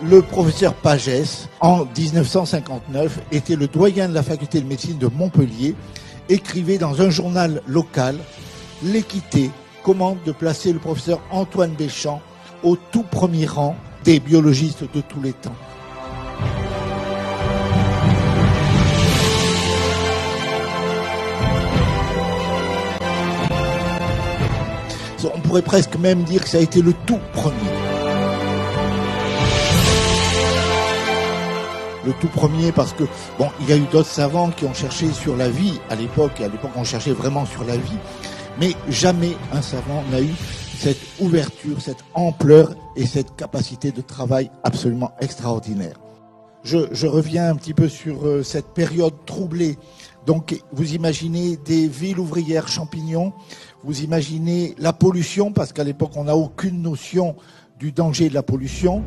Le professeur Pagès, en 1959, était le doyen de la faculté de médecine de Montpellier, écrivait dans un journal local « L'Équité commande de placer le professeur Antoine Béchamp au tout premier rang des biologistes de tous les temps ». On pourrait presque même dire que ça a été le tout premier. Le tout premier parce que, bon, il y a eu d'autres savants qui ont cherché sur la vie à l'époque, et à l'époque on cherchait vraiment sur la vie, mais jamais un savant n'a eu cette ouverture, cette ampleur et cette capacité de travail absolument extraordinaire. Je reviens un petit peu sur cette période troublée. Donc vous imaginez des villes ouvrières champignons, vous imaginez la pollution, parce qu'à l'époque on n'a aucune notion du danger de la pollution.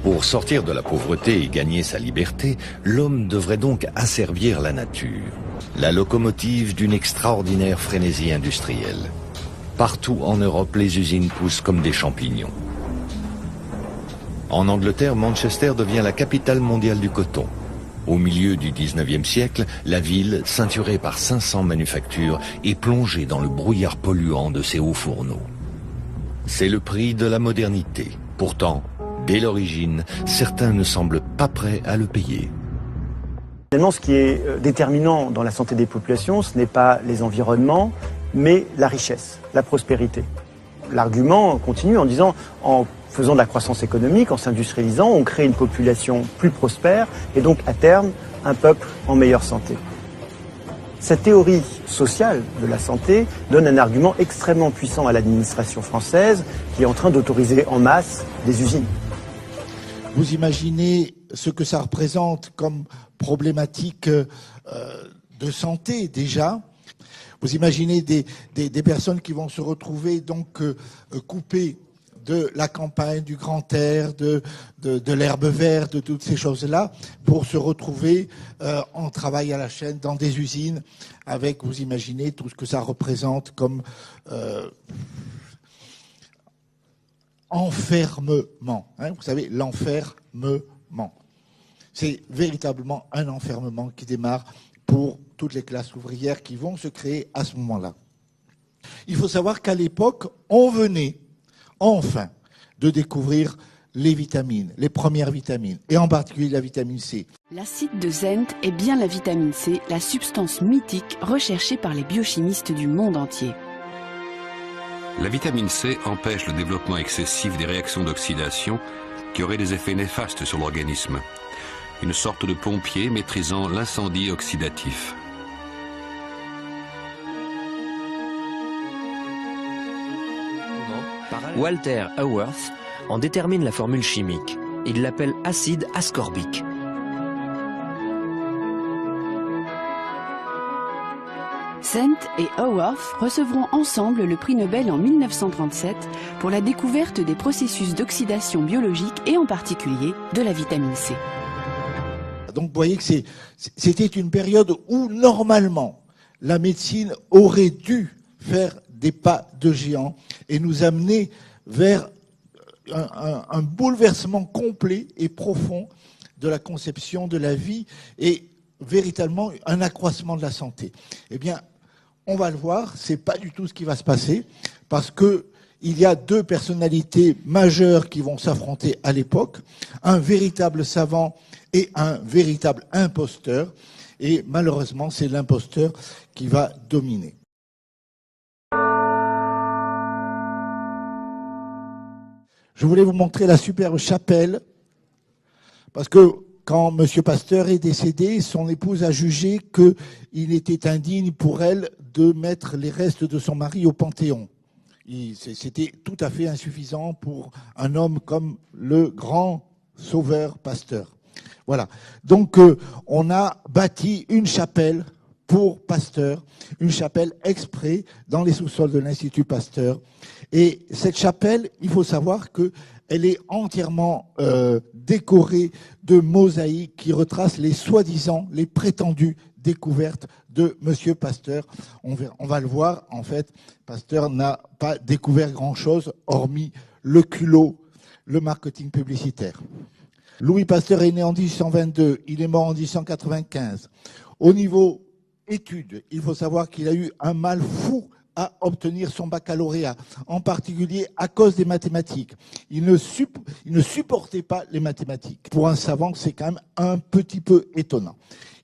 Pour sortir de la pauvreté et gagner sa liberté, l'homme devrait donc asservir la nature, la locomotive d'une extraordinaire frénésie industrielle. Partout en Europe, les usines poussent comme des champignons. En Angleterre, Manchester devient la capitale mondiale du coton. Au milieu du 19e siècle, la ville, ceinturée par 500 manufactures, est plongée dans le brouillard polluant de ses hauts fourneaux. C'est le prix de la modernité. Pourtant, dès l'origine, certains ne semblent pas prêts à le payer. Finalement, ce qui est déterminant dans la santé des populations, ce n'est pas les environnements, mais la richesse, la prospérité. L'argument continue en disant, en faisant de la croissance économique, en s'industrialisant, on crée une population plus prospère et donc à terme un peuple en meilleure santé. Cette théorie sociale de la santé donne un argument extrêmement puissant à l'administration française qui est en train d'autoriser en masse des usines. Vous imaginez ce que ça représente comme problématique de santé déjà. Vous imaginez des personnes qui vont se retrouver donc coupées de la campagne, du grand air, de l'herbe verte, de toutes ces choses-là, pour se retrouver en travail à la chaîne dans des usines, avec, vous imaginez, tout ce que ça représente comme enfermement. Hein, vous savez, l'enfermement. C'est véritablement un enfermement qui démarre pour toutes les classes ouvrières qui vont se créer à ce moment-là. Il faut savoir qu'à l'époque, on venait enfin de découvrir les vitamines, les premières vitamines, et en particulier la vitamine C. L'acide de Zent est bien la vitamine C, la substance mythique recherchée par les biochimistes du monde entier. La vitamine C empêche le développement excessif des réactions d'oxydation qui auraient des effets néfastes sur l'organisme. Une sorte de pompier maîtrisant l'incendie oxydatif. Walter Haworth en détermine la formule chimique. Il l'appelle acide ascorbique. Zent et Haworth recevront ensemble le prix Nobel en 1937 pour la découverte des processus d'oxydation biologique et en particulier de la vitamine C. Donc vous voyez que c'était une période où normalement la médecine aurait dû faire des pas de géant et nous amener vers un bouleversement complet et profond de la conception de la vie et véritablement un accroissement de la santé. Eh bien, on va le voir, c'est pas du tout ce qui va se passer parce que il y a deux personnalités majeures qui vont s'affronter à l'époque, un véritable savant et un véritable imposteur, et malheureusement c'est l'imposteur qui va dominer. Je voulais vous montrer la superbe chapelle, parce que quand M. Pasteur est décédé, son épouse a jugé qu'il était indigne pour elle de mettre les restes de son mari au Panthéon. C'était tout à fait insuffisant pour un homme comme le grand sauveur Pasteur. Voilà. Donc, on a bâti une chapelle pour Pasteur, une chapelle exprès dans les sous-sols de l'Institut Pasteur. Et cette chapelle, il faut savoir qu'elle est entièrement décorée de mosaïques qui retracent les soi-disant, les prétendues découvertes de Monsieur Pasteur. On va le voir, en fait, Pasteur n'a pas découvert grand-chose, hormis le culot, le marketing publicitaire. Louis Pasteur est né en 1822, il est mort en 1895. Au niveau études, il faut savoir qu'il a eu un mal fou à obtenir son baccalauréat, en particulier à cause des mathématiques. Il ne supportait pas les mathématiques. Pour un savant, c'est quand même un petit peu étonnant.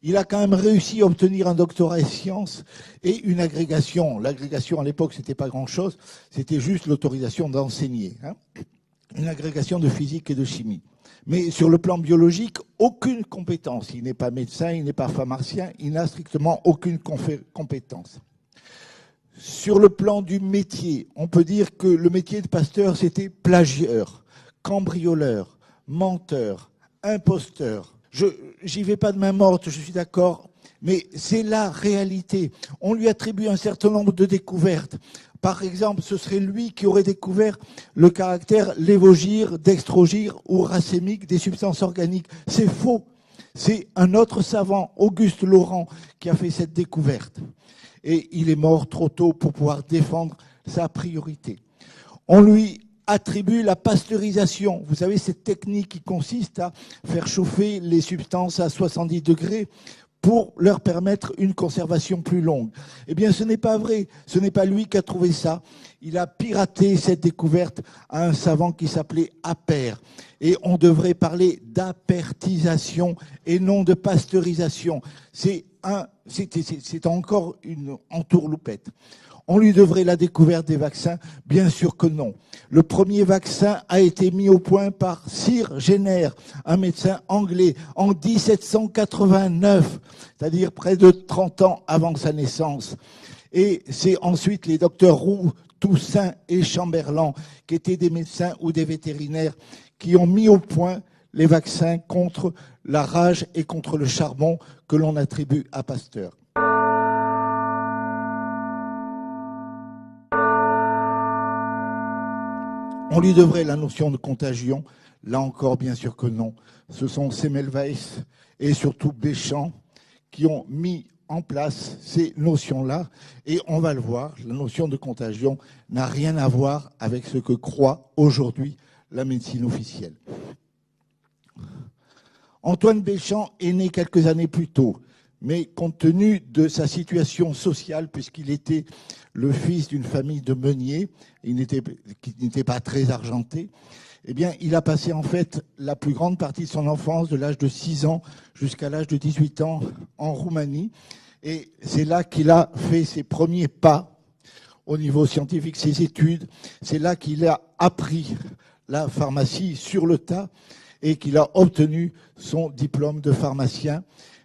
Il a quand même réussi à obtenir un doctorat en sciences et une agrégation. L'agrégation, à l'époque, c'était pas grand-chose, c'était juste l'autorisation d'enseigner. Une agrégation de physique et de chimie. Mais sur le plan biologique, aucune compétence. Il n'est pas médecin, il n'est pas pharmacien, il n'a strictement aucune compétence. Sur le plan du métier, on peut dire que le métier de Pasteur, c'était plagieur, cambrioleur, menteur, imposteur. J'y vais pas de main morte, je suis d'accord, mais c'est la réalité. On lui attribue un certain nombre de découvertes. Par exemple, ce serait lui qui aurait découvert le caractère lévogire, dextrogire ou racémique des substances organiques. C'est faux. C'est un autre savant, Auguste Laurent, qui a fait cette découverte. Et il est mort trop tôt pour pouvoir défendre sa priorité. On lui attribue la pasteurisation. Vous savez, cette technique qui consiste à faire chauffer les substances à 70 degrés pour leur permettre une conservation plus longue. Eh bien, ce n'est pas vrai. Ce n'est pas lui qui a trouvé ça. Il a piraté cette découverte à un savant qui s'appelait Appert. Et on devrait parler d'apertisation et non de pasteurisation. C'est encore une entourloupette. On lui devrait la découverte des vaccins? Bien sûr que non. Le premier vaccin a été mis au point par Sir Jenner, un médecin anglais, en 1789, c'est-à-dire près de 30 ans avant sa naissance. Et c'est ensuite les docteurs Roux, Toussaint et Chamberlain, qui étaient des médecins ou des vétérinaires, qui ont mis au point les vaccins contre la rage et contre le charbon que l'on attribue à Pasteur. On lui devrait la notion de contagion. Là encore, bien sûr que non. Ce sont Semmelweis et surtout Béchamp qui ont mis en place ces notions-là. Et on va le voir, la notion de contagion n'a rien à voir avec ce que croit aujourd'hui la médecine officielle. Antoine Béchamp est né quelques années plus tôt, mais compte tenu de sa situation sociale, puisqu'il était le fils d'une famille de meuniers, qui n'était pas très argenté, eh bien, il a passé en fait la plus grande partie de son enfance, de l'âge de 6 ans jusqu'à l'âge de 18 ans, en Roumanie. Et c'est là qu'il a fait ses premiers pas au niveau scientifique, ses études. C'est là qu'il a appris la pharmacie sur le tas et qu'il a obtenu son diplôme de pharmacien.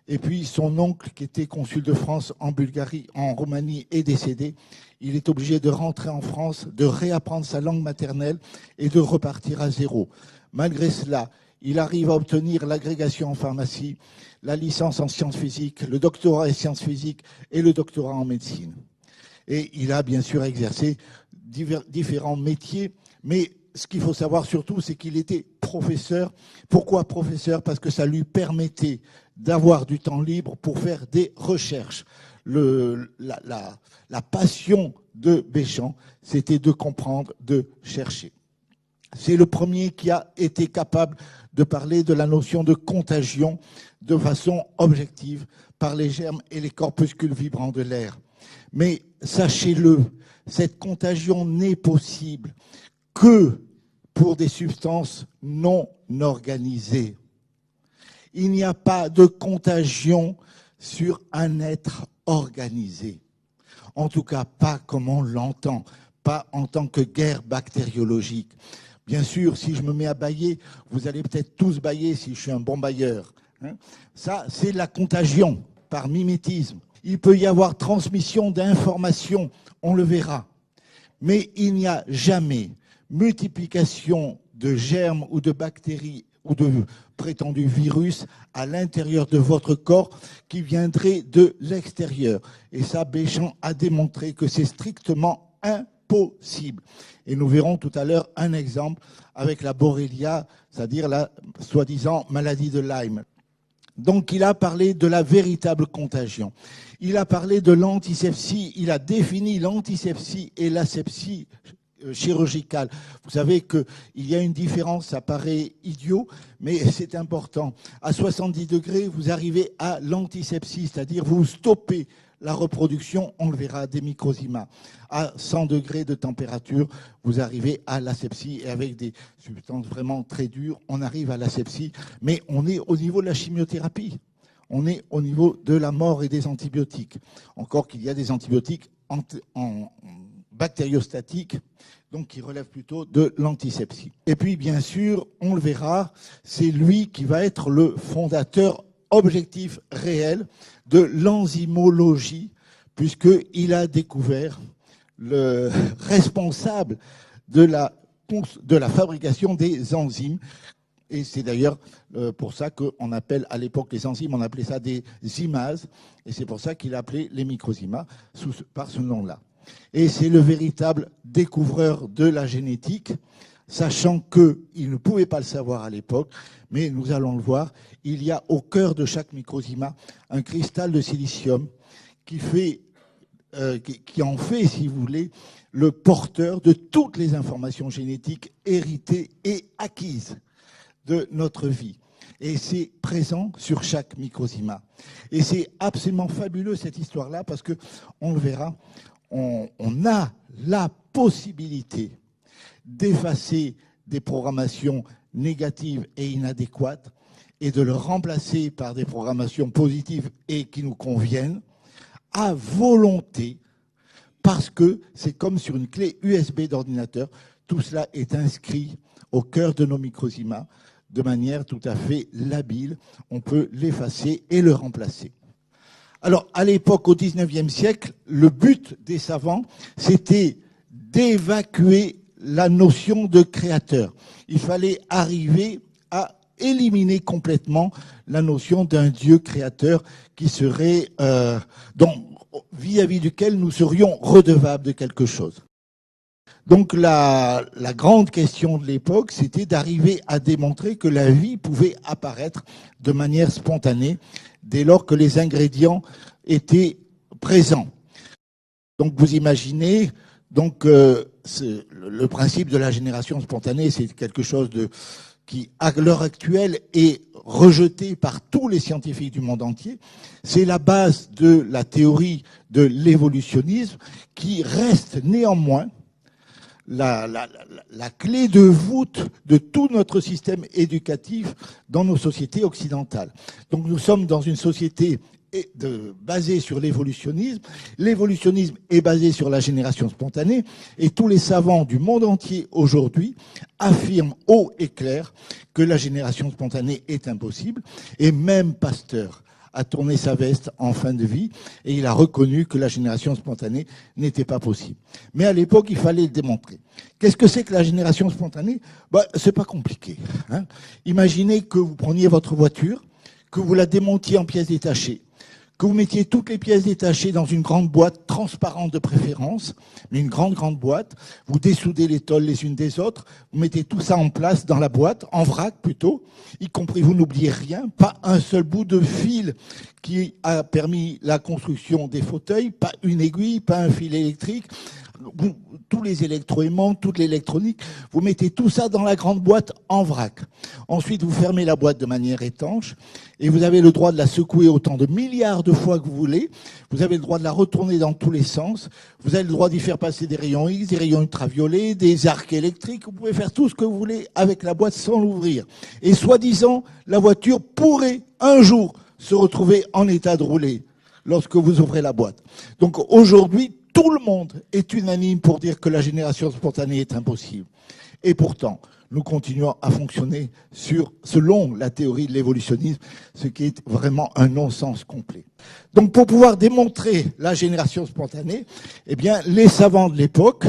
Et puis son oncle, qui était consul de France en Bulgarie, en Roumanie, est décédé. Il est obligé de rentrer en France, de réapprendre sa langue maternelle et de repartir à zéro. Malgré cela, il arrive à obtenir l'agrégation en pharmacie, la licence en sciences physiques, le doctorat en sciences physiques et le doctorat en médecine. Et il a bien sûr exercé différents métiers, mais ce qu'il faut savoir surtout, c'est qu'il était professeur. Pourquoi professeur? Parce que ça lui permettait d'avoir du temps libre pour faire des recherches. La passion de Béchamp, c'était de comprendre, de chercher. C'est le premier qui a été capable de parler de la notion de contagion de façon objective par les germes et les corpuscules vibrants de l'air. Mais sachez-le, cette contagion n'est possible que pour des substances non organisées. Il n'y a pas de contagion sur un être organisé. En tout cas, pas comme on l'entend, pas en tant que guerre bactériologique. Bien sûr, si je me mets à bâiller, vous allez peut-être tous bâiller si je suis un bon bailleur. Ça, c'est la contagion par mimétisme. Il peut y avoir transmission d'informations, on le verra. Mais il n'y a jamais multiplication de germes ou de bactéries ou de prétendus virus à l'intérieur de votre corps qui viendraient de l'extérieur. Et ça, Béchamp a démontré que c'est strictement impossible. Et nous verrons tout à l'heure un exemple avec la Borrelia, c'est-à-dire la soi-disant maladie de Lyme. Donc il a parlé de la véritable contagion. Il a parlé de l'antisepsie, il a défini l'antisepsie et l'asepsie chirurgicale. Vous savez qu'il y a une différence, ça paraît idiot, mais c'est important. À 70 degrés, vous arrivez à l'antisepsie, c'est-à-dire vous stoppez la reproduction, on le verra, des microzymas. À 100 degrés de température, vous arrivez à l'asepsie et avec des substances vraiment très dures, on arrive à l'asepsie, mais on est au niveau de la chimiothérapie. On est au niveau de la mort et des antibiotiques. Encore qu'il y a des antibiotiques en bactériostatiques, donc qui relèvent plutôt de l'antisepsie. Et puis, bien sûr, on le verra, c'est lui qui va être le fondateur objectif réel de l'enzymologie, puisqu'il a découvert le responsable de la fabrication des enzymes. Et c'est d'ailleurs pour ça qu'on appelle à l'époque les enzymes, on appelait ça des zymases, et c'est pour ça qu'il a appelé les microzymas par ce nom-là. Et c'est le véritable découvreur de la génétique, sachant qu'il ne pouvait pas le savoir à l'époque, mais nous allons le voir, il y a au cœur de chaque microzyma un cristal de silicium qui en fait, si vous voulez, le porteur de toutes les informations génétiques héritées et acquises de notre vie. Et c'est présent sur chaque microzyma. Et c'est absolument fabuleux cette histoire-là, parce que on le verra, on a la possibilité d'effacer des programmations négatives et inadéquates et de le remplacer par des programmations positives et qui nous conviennent à volonté, parce que c'est comme sur une clé USB d'ordinateur, tout cela est inscrit au cœur de nos microzymas de manière tout à fait labile. On peut l'effacer et le remplacer. Alors, à l'époque, au XIXe siècle, le but des savants, c'était d'évacuer la notion de créateur. Il fallait arriver à éliminer complètement la notion d'un Dieu créateur qui serait, vis-à-vis duquel nous serions redevables de quelque chose. Donc la grande question de l'époque, c'était d'arriver à démontrer que la vie pouvait apparaître de manière spontanée dès lors que les ingrédients étaient présents. Donc vous imaginez, le principe de la génération spontanée, c'est quelque chose qui, à l'heure actuelle, est rejeté par tous les scientifiques du monde entier. C'est la base de la théorie de l'évolutionnisme qui reste néanmoins la clé de voûte de tout notre système éducatif dans nos sociétés occidentales. Donc nous sommes dans une société basée sur l'évolutionnisme. L'évolutionnisme est basé sur la génération spontanée et tous les savants du monde entier aujourd'hui affirment haut et clair que la génération spontanée est impossible, et même Pasteur a tourné sa veste en fin de vie et il a reconnu que la génération spontanée n'était pas possible. Mais à l'époque, il fallait le démontrer. Qu'est-ce que c'est que la génération spontanée ? C'est pas compliqué. Imaginez que vous preniez votre voiture, que vous la démontiez en pièces détachées, que vous mettiez toutes les pièces détachées dans une grande boîte transparente de préférence, mais une grande boîte, vous dessoudez les tôles les unes des autres, vous mettez tout ça en place dans la boîte, en vrac plutôt, y compris vous n'oubliez rien, pas un seul bout de fil qui a permis la construction des fauteuils, pas une aiguille, pas un fil électrique, tous les électroaimants, toute l'électronique, vous mettez tout ça dans la grande boîte en vrac. Ensuite, vous fermez la boîte de manière étanche et vous avez le droit de la secouer autant de milliards de fois que vous voulez. Vous avez le droit de la retourner dans tous les sens. Vous avez le droit d'y faire passer des rayons X, des rayons ultraviolets, des arcs électriques. Vous pouvez faire tout ce que vous voulez avec la boîte sans l'ouvrir. Et soi-disant, la voiture pourrait un jour se retrouver en état de rouler lorsque vous ouvrez la boîte. Donc aujourd'hui, tout le monde est unanime pour dire que la génération spontanée est impossible. Et pourtant, nous continuons à fonctionner selon la théorie de l'évolutionnisme, ce qui est vraiment un non-sens complet. Donc pour pouvoir démontrer la génération spontanée, eh bien, les savants de l'époque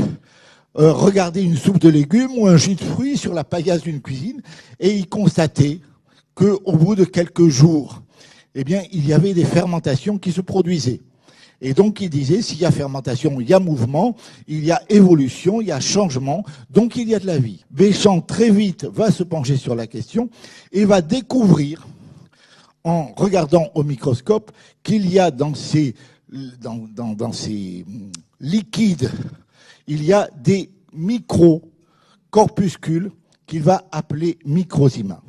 regarder une soupe de légumes ou un jus de fruits sur la paillasse d'une cuisine, et il constatait qu'au bout de quelques jours, eh bien, il y avait des fermentations qui se produisaient. Et donc, il disait, s'il y a fermentation, il y a mouvement, il y a évolution, il y a changement, donc il y a de la vie. Béchamp, très vite, va se pencher sur la question et va découvrir, en regardant au microscope, qu'il y a dans ces liquides, il y a des micro-corpuscules qu'il va appeler microzyma.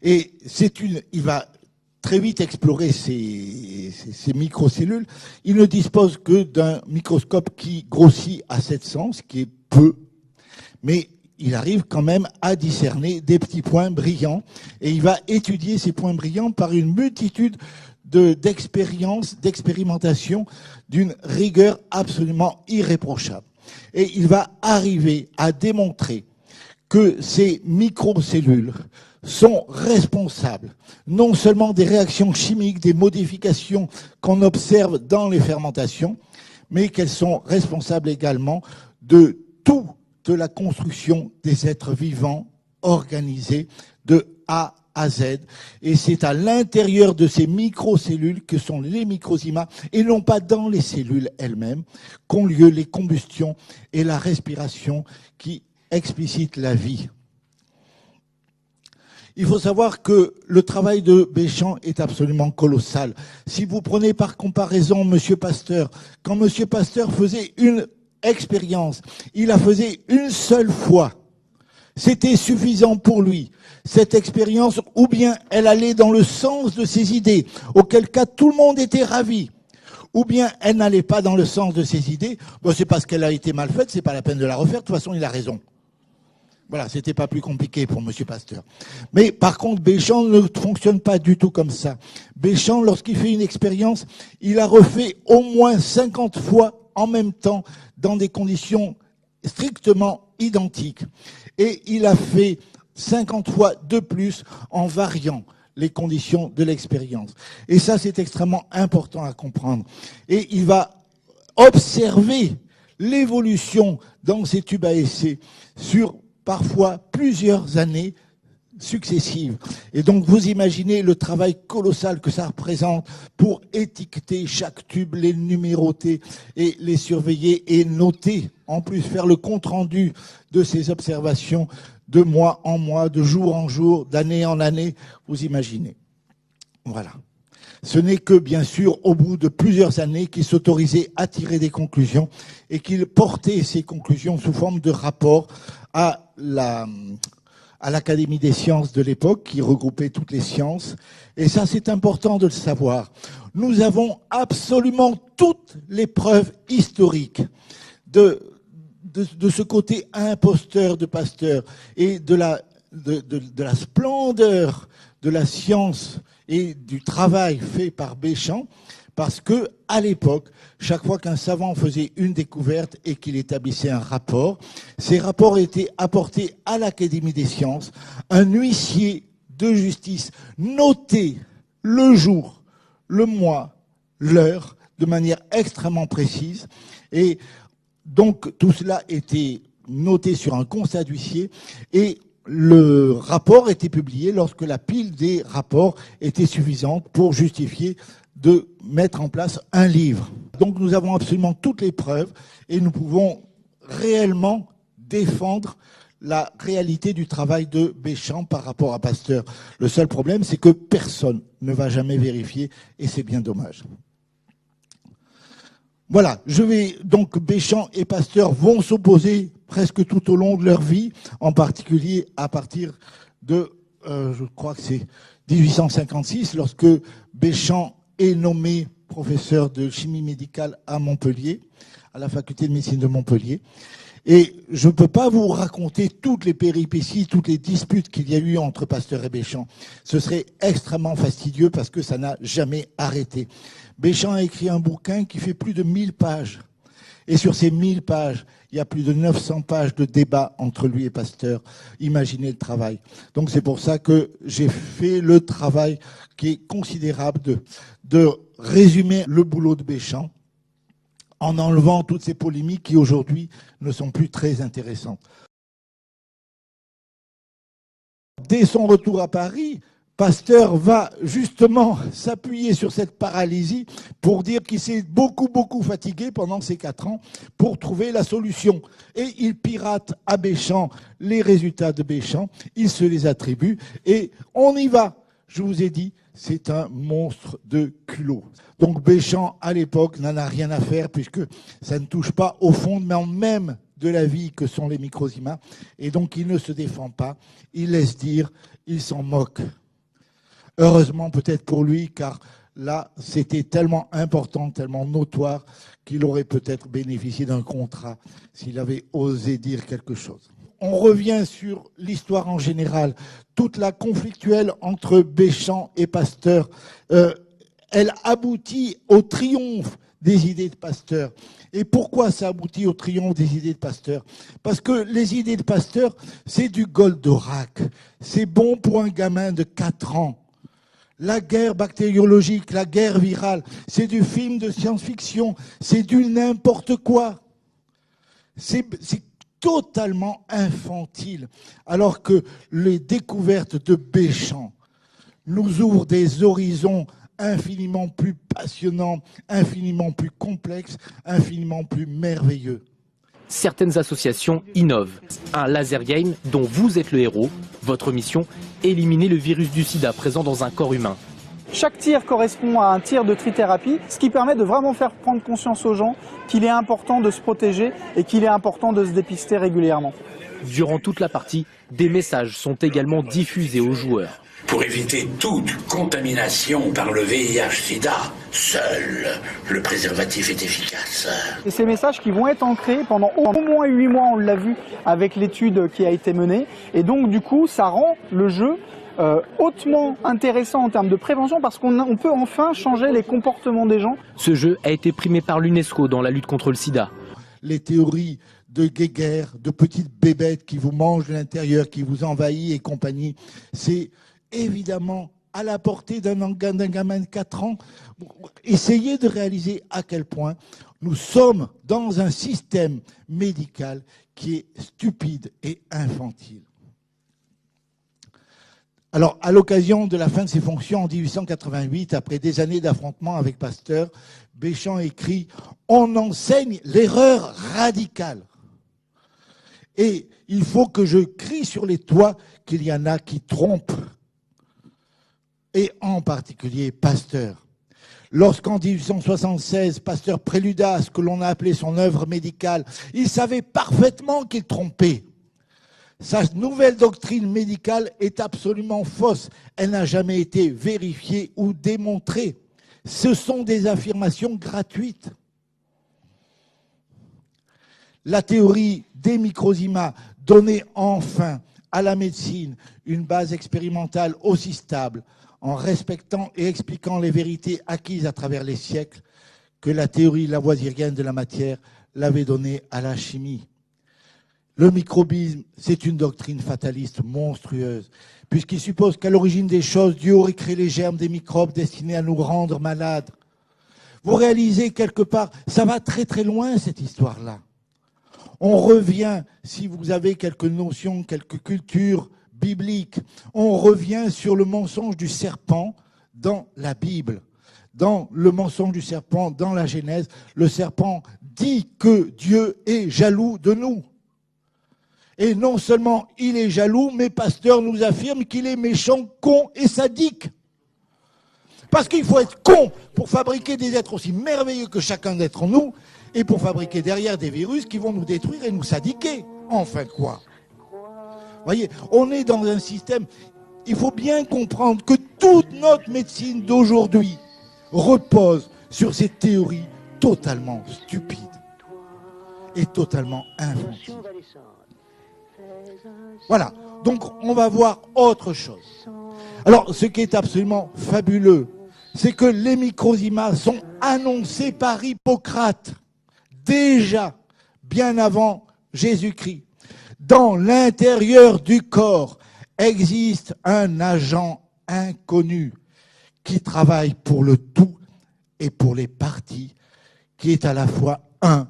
Et il va très vite explorer ces microcellules. Il ne dispose que d'un microscope qui grossit à 700, ce qui est peu, mais il arrive quand même à discerner des petits points brillants, et il va étudier ces points brillants par une multitude d'expérimentations d'une rigueur absolument irréprochable. Et il va arriver à démontrer que ces microcellules sont responsables non seulement des réactions chimiques, des modifications qu'on observe dans les fermentations, mais qu'elles sont responsables également de toute la construction des êtres vivants organisés de A à Z. Et c'est à l'intérieur de ces microcellules que sont les microzymas, et non pas dans les cellules elles-mêmes, qu'ont lieu les combustions et la respiration qui explicitent la vie. Il faut savoir que le travail de Béchamp est absolument colossal. Si vous prenez par comparaison M. Pasteur, quand M. Pasteur faisait une expérience, il la faisait une seule fois. C'était suffisant pour lui. Cette expérience, ou bien elle allait dans le sens de ses idées, auquel cas tout le monde était ravi, ou bien elle n'allait pas dans le sens de ses idées, bon, c'est parce qu'elle a été mal faite, c'est pas la peine de la refaire, de toute façon il a raison. Voilà, c'était pas plus compliqué pour M. Pasteur. Mais par contre, Béchamp ne fonctionne pas du tout comme ça. Béchamp, lorsqu'il fait une expérience, il a refait au moins 50 fois en même temps dans des conditions strictement identiques. Et il a fait 50 fois de plus en variant les conditions de l'expérience. Et ça, c'est extrêmement important à comprendre. Et il va observer l'évolution dans ces tubes à essai sur parfois plusieurs années successives. Et donc vous imaginez le travail colossal que ça représente pour étiqueter chaque tube, les numéroter et les surveiller et noter, en plus faire le compte-rendu de ces observations de mois en mois, de jour en jour, d'année en année, vous imaginez. Voilà. Ce n'est que, bien sûr, au bout de plusieurs années qu'il s'autorisait à tirer des conclusions et qu'il portait ces conclusions sous forme de rapport à l'Académie des sciences de l'époque, qui regroupait toutes les sciences. Et ça, c'est important de le savoir. Nous avons absolument toutes les preuves historiques de ce côté imposteur de Pasteur et de la splendeur de la science et du travail fait par Béchamp, parce que à l'époque, chaque fois qu'un savant faisait une découverte et qu'il établissait un rapport, ces rapports étaient apportés à l'Académie des sciences. Un huissier de justice notait le jour, le mois, l'heure, de manière extrêmement précise. Et donc tout cela était noté sur un constat d'huissier, et le rapport était publié lorsque la pile des rapports était suffisante pour justifier de mettre en place un livre. Donc nous avons absolument toutes les preuves et nous pouvons réellement défendre la réalité du travail de Béchamp par rapport à Pasteur. Le seul problème, c'est que personne ne va jamais vérifier, et c'est bien dommage. Voilà, donc Béchamp et Pasteur vont s'opposer presque tout au long de leur vie, en particulier à partir de, je crois que c'est 1856, lorsque Béchamp est nommé professeur de chimie médicale à Montpellier, à la faculté de médecine de Montpellier. Et je ne peux pas vous raconter toutes les péripéties, toutes les disputes qu'il y a eu entre Pasteur et Béchamp. Ce serait extrêmement fastidieux parce que ça n'a jamais arrêté. Béchamp a écrit un bouquin qui fait plus de 1000 pages. Et sur ces 1000 pages, il y a plus de 900 pages de débat entre lui et Pasteur. Imaginez le travail. Donc c'est pour ça que j'ai fait le travail qui est considérable de résumer le boulot de Béchamp en enlevant toutes ces polémiques qui aujourd'hui ne sont plus très intéressantes. Dès son retour à Paris, Pasteur va justement s'appuyer sur cette paralysie pour dire qu'il s'est beaucoup fatigué pendant ces 4 ans pour trouver la solution. Et il pirate à Béchamp les résultats de Béchamp, il se les attribue et on y va. Je vous ai dit, c'est un monstre de culot. Donc Béchamp, à l'époque, n'en a rien à faire puisque ça ne touche pas au fondement même de la vie que sont les microzymas. Et donc il ne se défend pas, il laisse dire, il s'en moque. Heureusement peut-être pour lui, car là, c'était tellement important, tellement notoire, qu'il aurait peut-être bénéficié d'un contrat s'il avait osé dire quelque chose. On revient sur l'histoire en général. Toute la conflictuelle entre Béchamp et Pasteur, elle aboutit au triomphe des idées de Pasteur. Et pourquoi ça aboutit au triomphe des idées de Pasteur? Parce que les idées de Pasteur, c'est du Goldorak. C'est bon pour un gamin de 4 ans. La guerre bactériologique, la guerre virale, c'est du film de science-fiction, c'est du n'importe quoi. C'est totalement infantile. Alors que les découvertes de Béchamp nous ouvrent des horizons infiniment plus passionnants, infiniment plus complexes, infiniment plus merveilleux. Certaines associations innovent. Un laser game dont vous êtes le héros. Votre mission, éliminer le virus du sida présent dans un corps humain. Chaque tir correspond à un tir de trithérapie, ce qui permet de vraiment faire prendre conscience aux gens qu'il est important de se protéger et qu'il est important de se dépister régulièrement. Durant toute la partie, des messages sont également diffusés aux joueurs. Pour éviter toute contamination par le VIH-Sida, seul le préservatif est efficace. Et ces messages qui vont être ancrés pendant au moins 8 mois, on l'a vu avec l'étude qui a été menée. Et donc du coup, ça rend le jeu hautement intéressant en termes de prévention parce qu'on peut enfin changer les comportements des gens. Ce jeu a été primé par l'UNESCO dans la lutte contre le sida. Les théories de guéguerre, de petites bébêtes qui vous mangent de l'intérieur, qui vous envahissent et compagnie, c'est évidemment à la portée d'un gamin de 4 ans. Essayez de réaliser à quel point nous sommes dans un système médical qui est stupide et infantile. Alors, à l'occasion de la fin de ses fonctions en 1888, après des années d'affrontements avec Pasteur, Béchamp écrit « On enseigne l'erreur radicale. Et il faut que je crie sur les toits qu'il y en a qui trompent. » Et en particulier Pasteur. Lorsqu'en 1876, Pasteur préluda à ce que l'on a appelé son œuvre médicale, il savait parfaitement qu'il trompait. Sa nouvelle doctrine médicale est absolument fausse. Elle n'a jamais été vérifiée ou démontrée. Ce sont des affirmations gratuites. La théorie des microzymas donnait enfin à la médecine une base expérimentale aussi stable, en respectant et expliquant les vérités acquises à travers les siècles, que la théorie lavoisiérienne de la matière l'avait donnée à la chimie. Le microbisme, c'est une doctrine fataliste monstrueuse, puisqu'il suppose qu'à l'origine des choses, Dieu aurait créé les germes des microbes destinés à nous rendre malades. Vous réalisez quelque part, ça va très très loin cette histoire-là. On revient, si vous avez quelques notions, quelques cultures bibliques, on revient sur le mensonge du serpent dans la Bible. Dans le mensonge du serpent, dans la Genèse, le serpent dit que Dieu est jaloux de nous. Et non seulement il est jaloux, mais Pasteur nous affirme qu'il est méchant, con et sadique. Parce qu'il faut être con pour fabriquer des êtres aussi merveilleux que chacun d'entre nous, et pour fabriquer derrière des virus qui vont nous détruire et nous sadiquer. Enfin quoi? Vous voyez, on est dans un système, il faut bien comprendre que toute notre médecine d'aujourd'hui repose sur ces théories totalement stupides et totalement infantiles. Voilà, donc on va voir autre chose. Alors, ce qui est absolument fabuleux, c'est que les microzymas sont annoncés par Hippocrate, déjà, bien avant Jésus-Christ. Dans l'intérieur du corps existe un agent inconnu qui travaille pour le tout et pour les parties, qui est à la fois un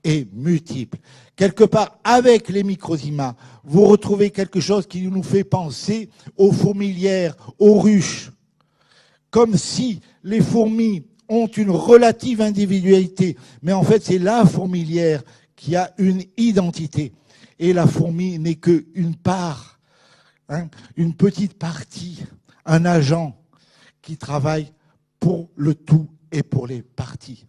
et multiple. Quelque part, avec les microzymas, vous retrouvez quelque chose qui nous fait penser aux fourmilières, aux ruches. Comme si les fourmis ont une relative individualité. Mais en fait, c'est la fourmilière qui a une identité. Et la fourmi n'est qu'une part, une petite partie, un agent qui travaille pour le tout et pour les parties.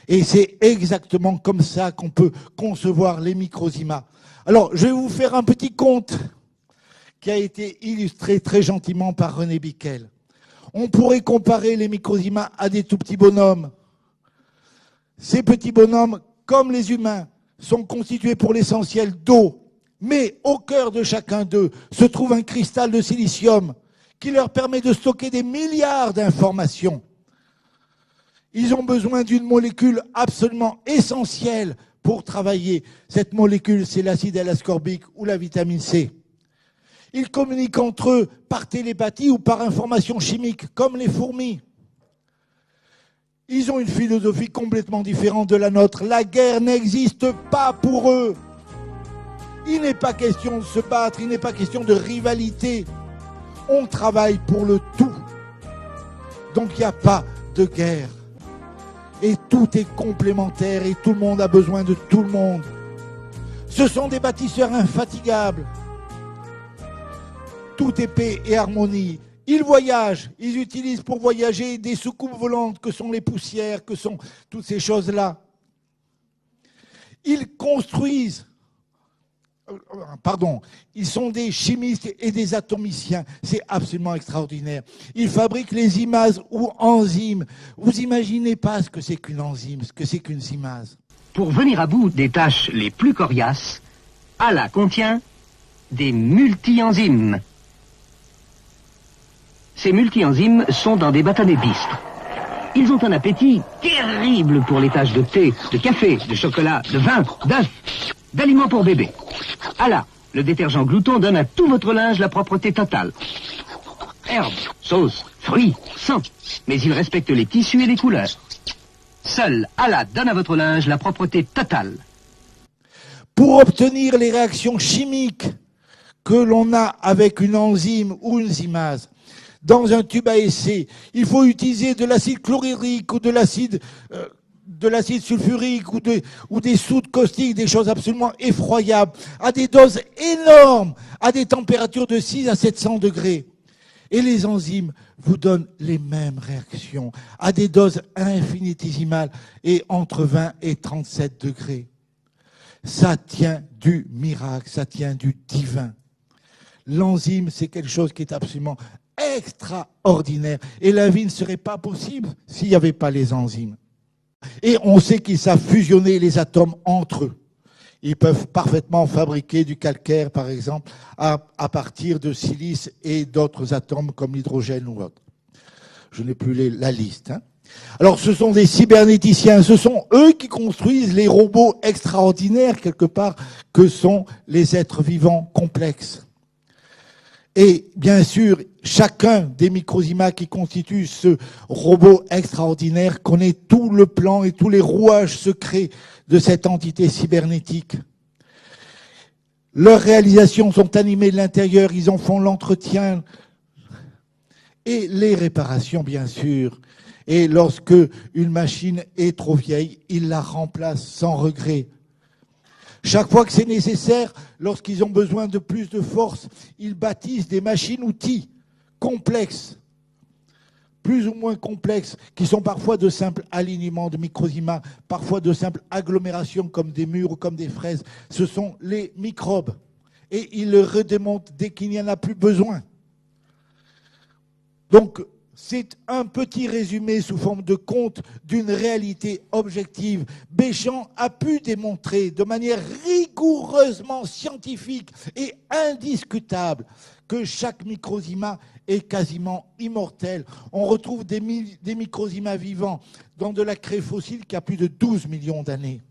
Et c'est exactement comme ça qu'on peut concevoir les microzymas. Alors, je vais vous faire un petit conte qui a été illustré très gentiment par René Bickel. On pourrait comparer les microzymas à des tout petits bonhommes. Ces petits bonhommes, comme les humains, sont constitués pour l'essentiel d'eau. Mais au cœur de chacun d'eux se trouve un cristal de silicium qui leur permet de stocker des milliards d'informations. Ils ont besoin d'une molécule absolument essentielle pour travailler. Cette molécule, c'est l'acide L-ascorbique ou la vitamine C. Ils communiquent entre eux par télépathie ou par information chimique, comme les fourmis. Ils ont une philosophie complètement différente de la nôtre. La guerre n'existe pas pour eux. Il n'est pas question de se battre, il n'est pas question de rivalité. On travaille pour le tout. Donc il n'y a pas de guerre. Et tout est complémentaire et tout le monde a besoin de tout le monde. Ce sont des bâtisseurs infatigables. Tout est paix et harmonie. Ils voyagent, ils utilisent pour voyager des soucoupes volantes que sont les poussières, que sont toutes ces choses-là. Ils construisent, ils sont des chimistes et des atomiciens. C'est absolument extraordinaire. Ils fabriquent les zimases ou enzymes. Vous imaginez pas ce que c'est qu'une enzyme, ce que c'est qu'une zimase. Pour venir à bout des tâches les plus coriaces, ALA contient des multi-enzymes. Ces multi-enzymes sont dans des bâtonnets bistres. Ils ont un appétit terrible pour les tâches de thé, de café, de chocolat, de vin, d'œufs, d'aliments pour bébé. ALA, le détergent glouton donne à tout votre linge la propreté totale. Herbes, sauces, fruits, sang, mais il respecte les tissus et les couleurs. Seul ALA donne à votre linge la propreté totale. Pour obtenir les réactions chimiques que l'on a avec une enzyme ou une zymase, dans un tube à essai, il faut utiliser de l'acide chlorhydrique ou de l'acide sulfurique ou des soudes caustiques, des choses absolument effroyables, à des doses énormes, à des températures de 6 à 700 degrés. Et les enzymes vous donnent les mêmes réactions, à des doses infinitésimales et entre 20 et 37 degrés. Ça tient du miracle, ça tient du divin. L'enzyme, c'est quelque chose qui est absolument extraordinaire. Et la vie ne serait pas possible s'il n'y avait pas les enzymes. Et on sait qu'ils savent fusionner les atomes entre eux. Ils peuvent parfaitement fabriquer du calcaire, par exemple, à partir de silice et d'autres atomes comme l'hydrogène ou autre. Je n'ai plus la liste. Alors, ce sont des cybernéticiens. Ce sont eux qui construisent les robots extraordinaires, quelque part, que sont les êtres vivants complexes. Et bien sûr, chacun des microzymas qui constituent ce robot extraordinaire connaît tout le plan et tous les rouages secrets de cette entité cybernétique. Leurs réalisations sont animées de l'intérieur, ils en font l'entretien et les réparations, bien sûr. Et lorsque une machine est trop vieille, ils la remplacent sans regret. Chaque fois que c'est nécessaire, lorsqu'ils ont besoin de plus de force, ils bâtissent des machines-outils complexes, plus ou moins complexes, qui sont parfois de simples alignements de microzymas, parfois de simples agglomérations comme des murs ou comme des fraises. Ce sont les microbes. Et ils le redémontent dès qu'il n'y en a plus besoin. Donc, c'est un petit résumé sous forme de conte d'une réalité objective. Béchamp a pu démontrer de manière rigoureusement scientifique et indiscutable que chaque microzyma est quasiment immortel. On retrouve des microzymas vivants dans de la craie fossile qui a plus de 12 millions d'années.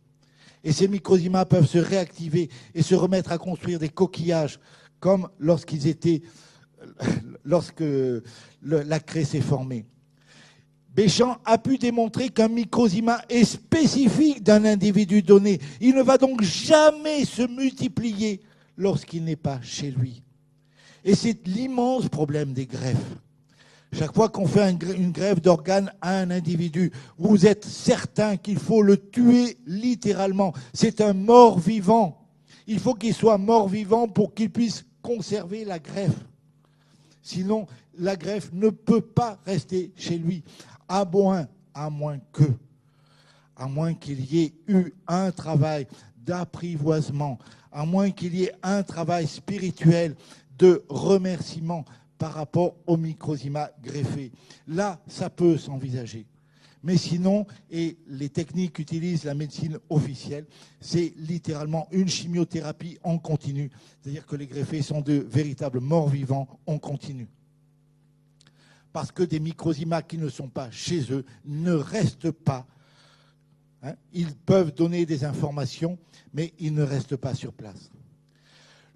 Et ces microzymas peuvent se réactiver et se remettre à construire des coquillages comme lorsque la craie s'est formée. Béchamp a pu démontrer qu'un microzyma est spécifique d'un individu donné. Il ne va donc jamais se multiplier lorsqu'il n'est pas chez lui. Et c'est l'immense problème des greffes. Chaque fois qu'on fait une greffe d'organes à un individu, vous êtes certain qu'il faut le tuer littéralement. C'est un mort-vivant. Il faut qu'il soit mort-vivant pour qu'il puisse conserver la greffe. Sinon, la greffe ne peut pas rester chez lui, à moins qu'il y ait eu un travail d'apprivoisement, à moins qu'il y ait un travail spirituel de remerciement par rapport au microzyma greffé. Là, ça peut s'envisager. Mais sinon, et les techniques qu'utilise la médecine officielle, c'est littéralement une chimiothérapie en continu. C'est-à-dire que les greffés sont de véritables morts-vivants en continu. Parce que des microzymas qui ne sont pas chez eux ne restent pas. Ils peuvent donner des informations, mais ils ne restent pas sur place.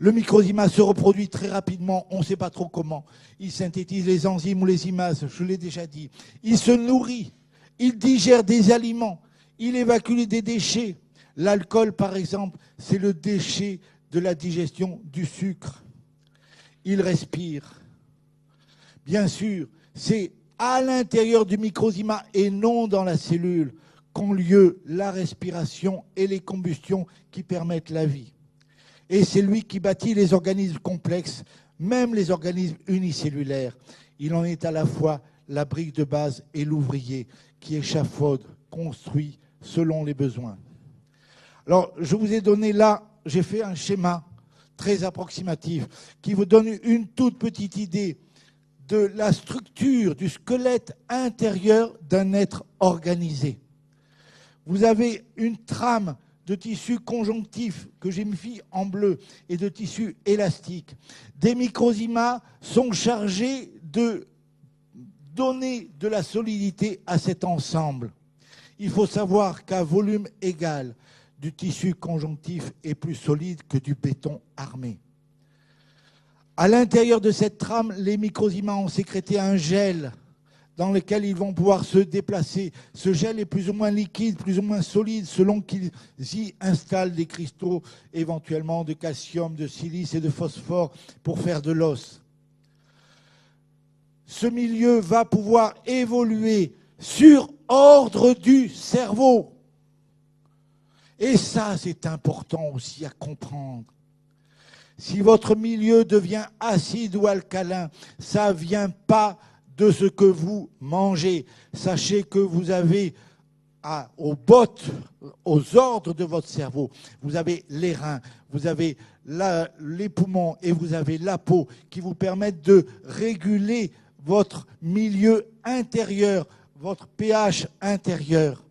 Le microzyma se reproduit très rapidement, on ne sait pas trop comment. Il synthétise les enzymes ou les imases, je l'ai déjà dit. Il se nourrit, il digère des aliments, il évacue des déchets. L'alcool, par exemple, c'est le déchet de la digestion du sucre. Il respire. Bien sûr, c'est à l'intérieur du microzyma et non dans la cellule qu'ont lieu la respiration et les combustions qui permettent la vie. Et c'est lui qui bâtit les organismes complexes, même les organismes unicellulaires. Il en est à la fois la brique de base et l'ouvrier qui échafaude, construit selon les besoins. Alors, je vous ai donné là, j'ai fait un schéma très approximatif qui vous donne une toute petite idée de la structure, du squelette intérieur d'un être organisé. Vous avez une trame de tissu conjonctif que j'ai mis en bleu et de tissu élastique. Des microzymas sont chargés de donner de la solidité à cet ensemble. Il faut savoir qu'à volume égal, du tissu conjonctif est plus solide que du béton armé. À l'intérieur de cette trame, les microzymas ont sécrété un gel dans lequel ils vont pouvoir se déplacer. Ce gel est plus ou moins liquide, plus ou moins solide, selon qu'ils y installent des cristaux, éventuellement de calcium, de silice et de phosphore pour faire de l'os. Ce milieu va pouvoir évoluer sur ordre du cerveau. Et ça, c'est important aussi à comprendre. Si votre milieu devient acide ou alcalin, ça ne vient pas de ce que vous mangez. Sachez que vous avez aux bottes, aux ordres de votre cerveau, vous avez les reins, vous avez les poumons et vous avez la peau qui vous permettent de réguler votre milieu intérieur, votre pH intérieur.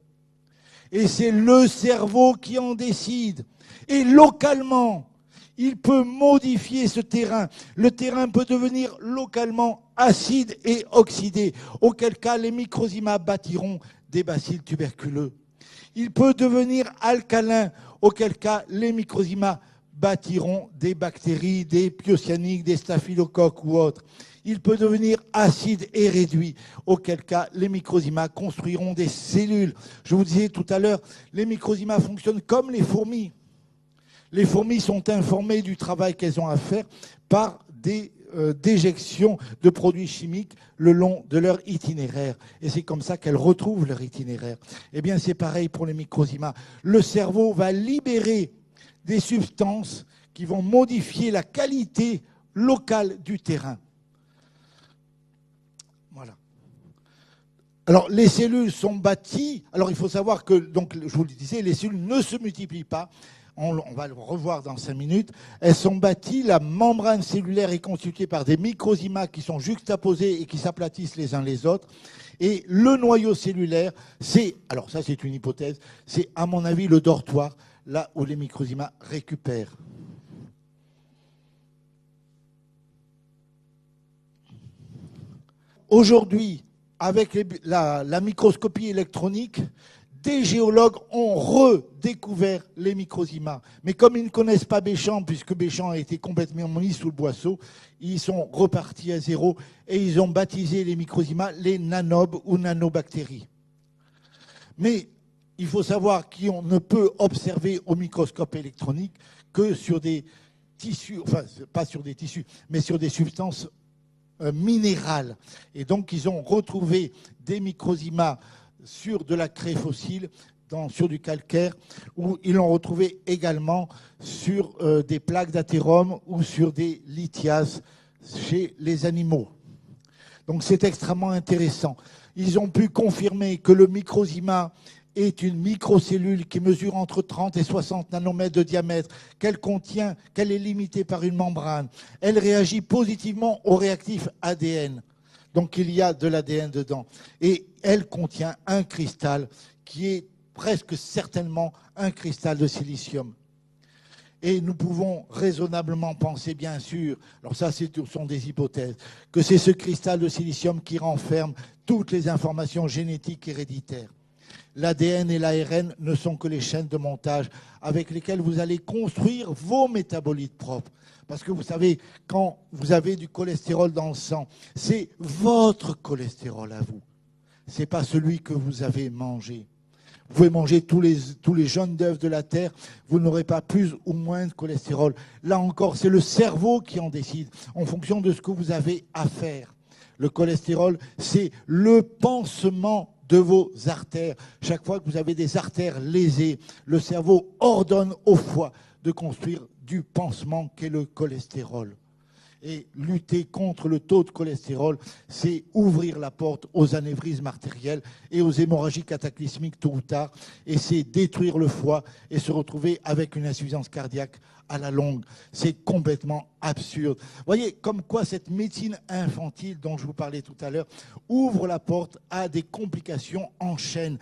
Et c'est le cerveau qui en décide. Et localement, il peut modifier ce terrain. Le terrain peut devenir localement acide et oxydé, auquel cas les microzymas bâtiront des bacilles tuberculeux. Il peut devenir alcalin, auquel cas les microzymas bâtiront des bactéries, des pyocyaniques, des staphylocoques ou autres. Il peut devenir acide et réduit, auquel cas les microzymas construiront des cellules. Je vous disais tout à l'heure, les microzymas fonctionnent comme les fourmis. Les fourmis sont informées du travail qu'elles ont à faire par des déjections de produits chimiques le long de leur itinéraire. Et c'est comme ça qu'elles retrouvent leur itinéraire. Eh bien, c'est pareil pour les microzymas. Le cerveau va libérer des substances qui vont modifier la qualité locale du terrain. Voilà. Alors, les cellules sont bâties. Alors, il faut savoir que, donc, je vous le disais, les cellules ne se multiplient pas. On va le revoir dans 5 minutes. Elles sont bâties, la membrane cellulaire est constituée par des microzymas qui sont juxtaposés et qui s'aplatissent les uns les autres. Et le noyau cellulaire, alors ça c'est une hypothèse, c'est à mon avis le dortoir, là où les microzymas récupèrent. Aujourd'hui, avec la microscopie électronique, des géologues ont redécouvert les microzymas. Mais comme ils ne connaissent pas Béchamp, puisque Béchamp a été complètement mis sous le boisseau, ils sont repartis à zéro et ils ont baptisé les microzymas les nanobes ou nanobactéries. Mais il faut savoir qu'on ne peut observer au microscope électronique que sur des tissus, enfin pas sur des tissus, mais sur des substances minérales. Et donc ils ont retrouvé des microzymas sur de la craie fossile, sur du calcaire, où ils l'ont retrouvé également sur des plaques d'athérome ou sur des lithiases chez les animaux. Donc c'est extrêmement intéressant. Ils ont pu confirmer que le microzyma est une microcellule qui mesure entre 30 et 60 nanomètres de diamètre, qu'elle est limitée par une membrane. Elle réagit positivement au réactif ADN. Donc il y a de l'ADN dedans. Et elle contient un cristal qui est presque certainement un cristal de silicium. Et nous pouvons raisonnablement penser, bien sûr, alors ça ce sont des hypothèses, que c'est ce cristal de silicium qui renferme toutes les informations génétiques héréditaires. L'ADN et l'ARN ne sont que les chaînes de montage avec lesquelles vous allez construire vos métabolites propres. Parce que vous savez, quand vous avez du cholestérol dans le sang, c'est votre cholestérol à vous. Ce n'est pas celui que vous avez mangé. Vous pouvez manger tous les jaunes d'œufs de la terre, vous n'aurez pas plus ou moins de cholestérol. Là encore, c'est le cerveau qui en décide, en fonction de ce que vous avez à faire. Le cholestérol, c'est le pansement de vos artères. Chaque fois que vous avez des artères lésées, le cerveau ordonne au foie de construire du pansement qu'est le cholestérol. Et lutter contre le taux de cholestérol, c'est ouvrir la porte aux anévrismes artériels et aux hémorragies cataclysmiques tôt ou tard, et c'est détruire le foie et se retrouver avec une insuffisance cardiaque à la longue. C'est complètement absurde. Vous voyez, comme quoi cette médecine infantile dont je vous parlais tout à l'heure ouvre la porte à des complications en chaîne.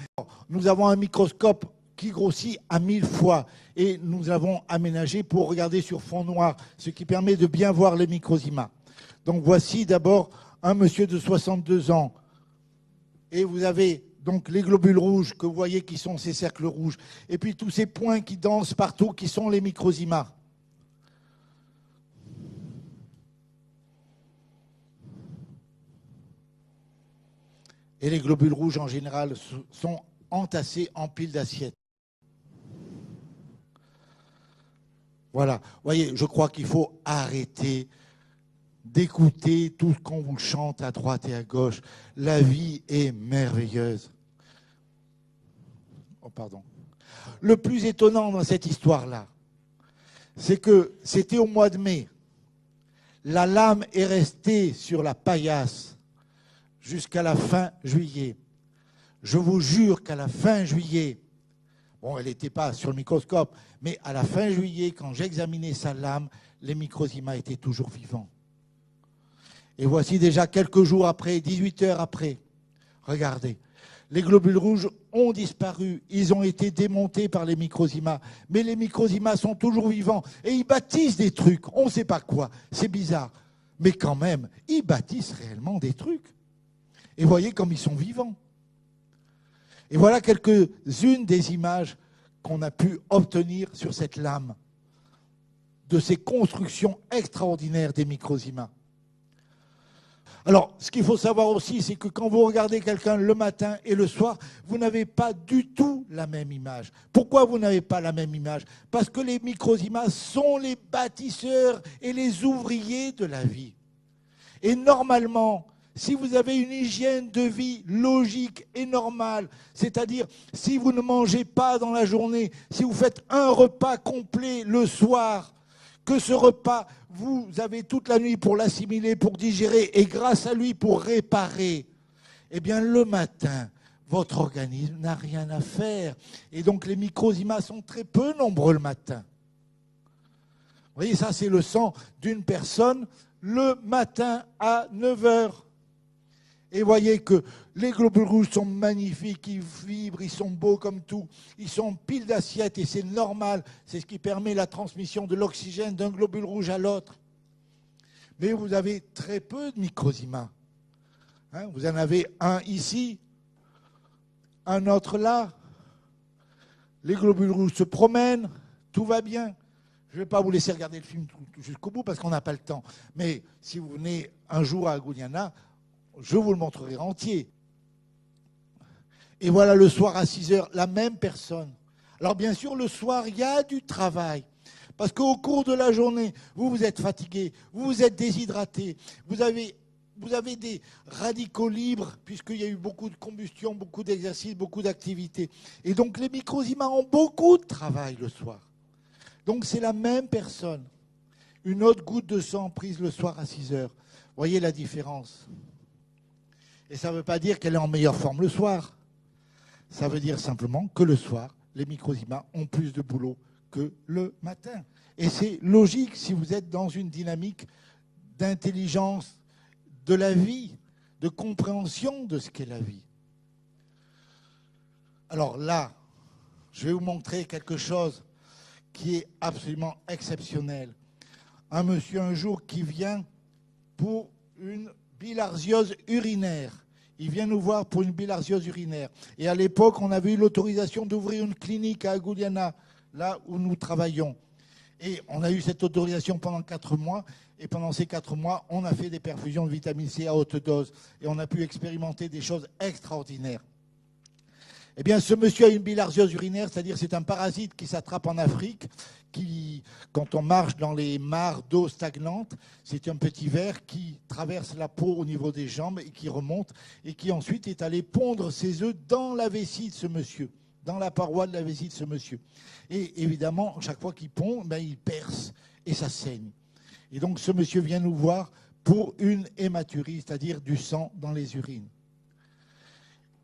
Nous avons un microscope qui grossit à 1000 fois. Et nous avons aménagé pour regarder sur fond noir, ce qui permet de bien voir les microzymas. Donc voici d'abord un monsieur de 62 ans. Et vous avez donc les globules rouges que vous voyez qui sont ces cercles rouges. Et puis tous ces points qui dansent partout qui sont les microzymas. Et les globules rouges en général sont entassés en piles d'assiettes. Voilà, vous voyez, je crois qu'il faut arrêter d'écouter tout ce qu'on vous chante à droite et à gauche. La vie est merveilleuse. Oh, pardon. Le plus étonnant dans cette histoire-là, c'est que c'était au mois de mai. La lame est restée sur la paillasse jusqu'à la fin juillet. Je vous jure qu'à la fin juillet, bon, elle n'était pas sur le microscope, mais à la fin juillet, quand j'examinais sa lame, les microzymas étaient toujours vivants. Et voici déjà quelques jours après, 18 heures après, regardez, les globules rouges ont disparu, ils ont été démontés par les microzymas, mais les microzymas sont toujours vivants et ils bâtissent des trucs, on ne sait pas quoi, c'est bizarre, mais quand même, ils bâtissent réellement des trucs. Et voyez comme ils sont vivants. Et voilà quelques-unes des images qu'on a pu obtenir sur cette lame, de ces constructions extraordinaires des microzymas. Alors, ce qu'il faut savoir aussi, c'est que quand vous regardez quelqu'un le matin et le soir, vous n'avez pas du tout la même image. Pourquoi vous n'avez pas la même image? Parce que les microzymas sont les bâtisseurs et les ouvriers de la vie. Et normalement, si vous avez une hygiène de vie logique et normale, c'est-à-dire si vous ne mangez pas dans la journée, si vous faites un repas complet le soir, que ce repas, vous avez toute la nuit pour l'assimiler, pour digérer, et grâce à lui pour réparer, eh bien le matin, votre organisme n'a rien à faire. Et donc les microzymas sont très peu nombreux le matin. Vous voyez, ça c'est le sang d'une personne le matin à 9 heures. Et voyez que les globules rouges sont magnifiques, ils vibrent, ils sont beaux comme tout. Ils sont piles d'assiettes et c'est normal. C'est ce qui permet la transmission de l'oxygène d'un globule rouge à l'autre. Mais vous avez très peu de microzymas. Hein, vous en avez un ici, un autre là, les globules rouges se promènent, tout va bien. Je ne vais pas vous laisser regarder le film jusqu'au bout parce qu'on n'a pas le temps. Mais si vous venez un jour à Agugliana, je vous le montrerai entier. Et voilà le soir à 6 heures, la même personne. Alors bien sûr, le soir, il y a du travail. Parce qu'au cours de la journée, vous êtes fatigué, vous êtes déshydraté, vous avez des radicaux libres, puisqu'il y a eu beaucoup de combustion, beaucoup d'exercices, beaucoup d'activités. Et donc les microzymas ont beaucoup de travail le soir. Donc c'est la même personne. Une autre goutte de sang prise le soir à 6 heures. Vous voyez la différence. Et ça ne veut pas dire qu'elle est en meilleure forme le soir. Ça veut dire simplement que le soir, les microzymas ont plus de boulot que le matin. Et c'est logique si vous êtes dans une dynamique d'intelligence de la vie, de compréhension de ce qu'est la vie. Alors là, je vais vous montrer quelque chose qui est absolument exceptionnel. Un monsieur un jour qui vient pour une bilharziose urinaire. Il vient nous voir pour une bilharziose urinaire. Et à l'époque, on avait eu l'autorisation d'ouvrir une clinique à Agugliana, là où nous travaillons. Et on a eu cette autorisation pendant 4 mois. Et pendant ces 4 mois, on a fait des perfusions de vitamine C à haute dose. Et on a pu expérimenter des choses extraordinaires. Eh bien, ce monsieur a une bilharziose urinaire, c'est-à-dire c'est un parasite qui s'attrape en Afrique, qui, quand on marche dans les mares d'eau stagnante, c'est un petit ver qui traverse la peau au niveau des jambes et qui remonte et qui ensuite est allé pondre ses œufs dans la vessie de ce monsieur, dans la paroi de la vessie de ce monsieur. Et évidemment, chaque fois qu'il pond, il perce et ça saigne. Et donc ce monsieur vient nous voir pour une hématurie, c'est-à-dire du sang dans les urines.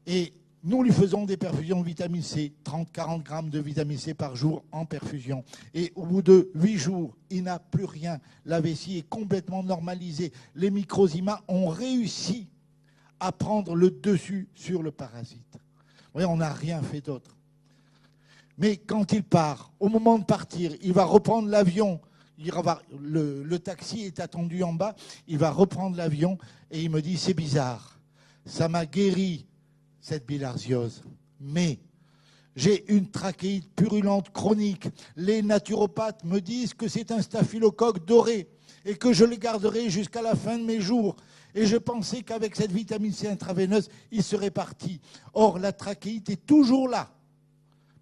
Et nous lui faisons des perfusions de vitamine C, 30-40 grammes de vitamine C par jour en perfusion. Et au bout de 8 jours, il n'a plus rien. La vessie est complètement normalisée. Les microzymas ont réussi à prendre le dessus sur le parasite. Vous voyez, on n'a rien fait d'autre. Mais quand il part, au moment de partir, il va reprendre l'avion. Le taxi est attendu en bas. Il va reprendre l'avion et il me dit, c'est bizarre. Ça m'a guéri, cette bilharziose. Mais j'ai une trachéite purulente chronique. Les naturopathes me disent que c'est un staphylocoque doré et que je le garderai jusqu'à la fin de mes jours. Et je pensais qu'avec cette vitamine C intraveineuse, il serait parti. Or, la trachéite est toujours là.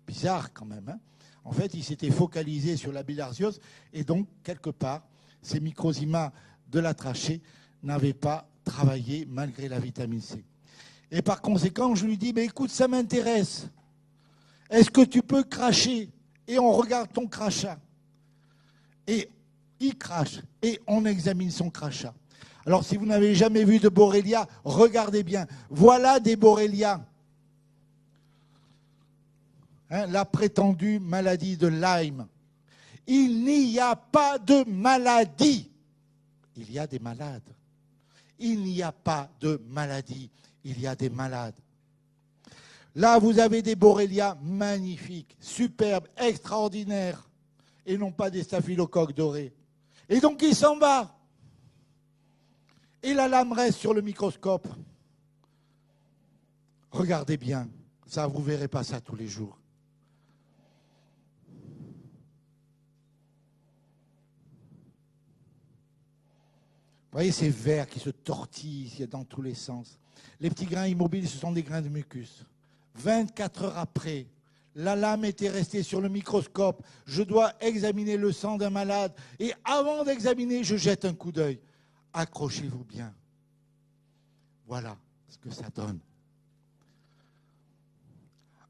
Bizarre quand même, hein ? En fait, il s'était focalisé sur la bilharziose et donc, quelque part, ces microzymas de la trachée n'avaient pas travaillé malgré la vitamine C. Et par conséquent, je lui dis, mais écoute, ça m'intéresse. Est-ce que tu peux cracher? Et on regarde ton crachat. Et il crache. Et on examine son crachat. Alors, si vous n'avez jamais vu de Borrelia, regardez bien. Voilà des Borrelia. La prétendue maladie de Lyme. Il n'y a pas de maladie. Il y a des malades. Il n'y a pas de maladie. Il y a des malades. Là, vous avez des Borrelia magnifiques, superbes, extraordinaires, et non pas des staphylocoques dorés. Et donc, il s'en va. Et la lame reste sur le microscope. Regardez bien, ça, vous ne verrez pas ça tous les jours. Vous voyez ces vers qui se tortillent dans tous les sens. Les petits grains immobiles, ce sont des grains de mucus. 24 heures après, la lame était restée sur le microscope. Je dois examiner le sang d'un malade. Et avant d'examiner, je jette un coup d'œil. Accrochez-vous bien. Voilà ce que ça donne.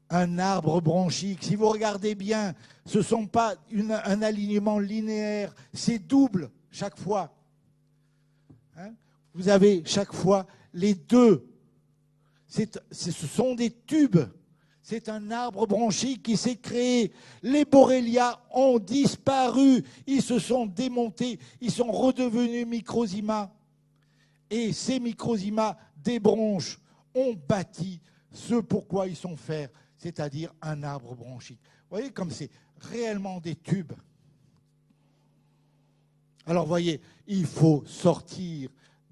Un arbre bronchique, si vous regardez bien, ce ne sont pas un alignement linéaire, c'est double chaque fois. Vous avez chaque fois les deux. Ce sont des tubes. C'est un arbre bronchique qui s'est créé. Les Borrelia ont disparu. Ils se sont démontés. Ils sont redevenus microzymas. Et ces microzymas des bronches ont bâti ce pourquoi ils sont faits, c'est-à-dire un arbre bronchique. Vous voyez comme c'est réellement des tubes. Alors, vous voyez, il faut sortir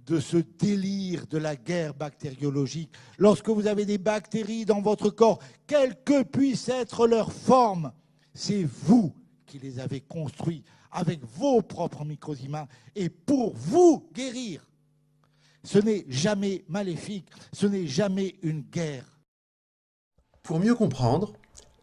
de ce délire de la guerre bactériologique. Lorsque vous avez des bactéries dans votre corps, quelle que puisse être leur forme, c'est vous qui les avez construits avec vos propres microzymas et pour vous guérir. Ce n'est jamais maléfique, ce n'est jamais une guerre. Pour mieux comprendre,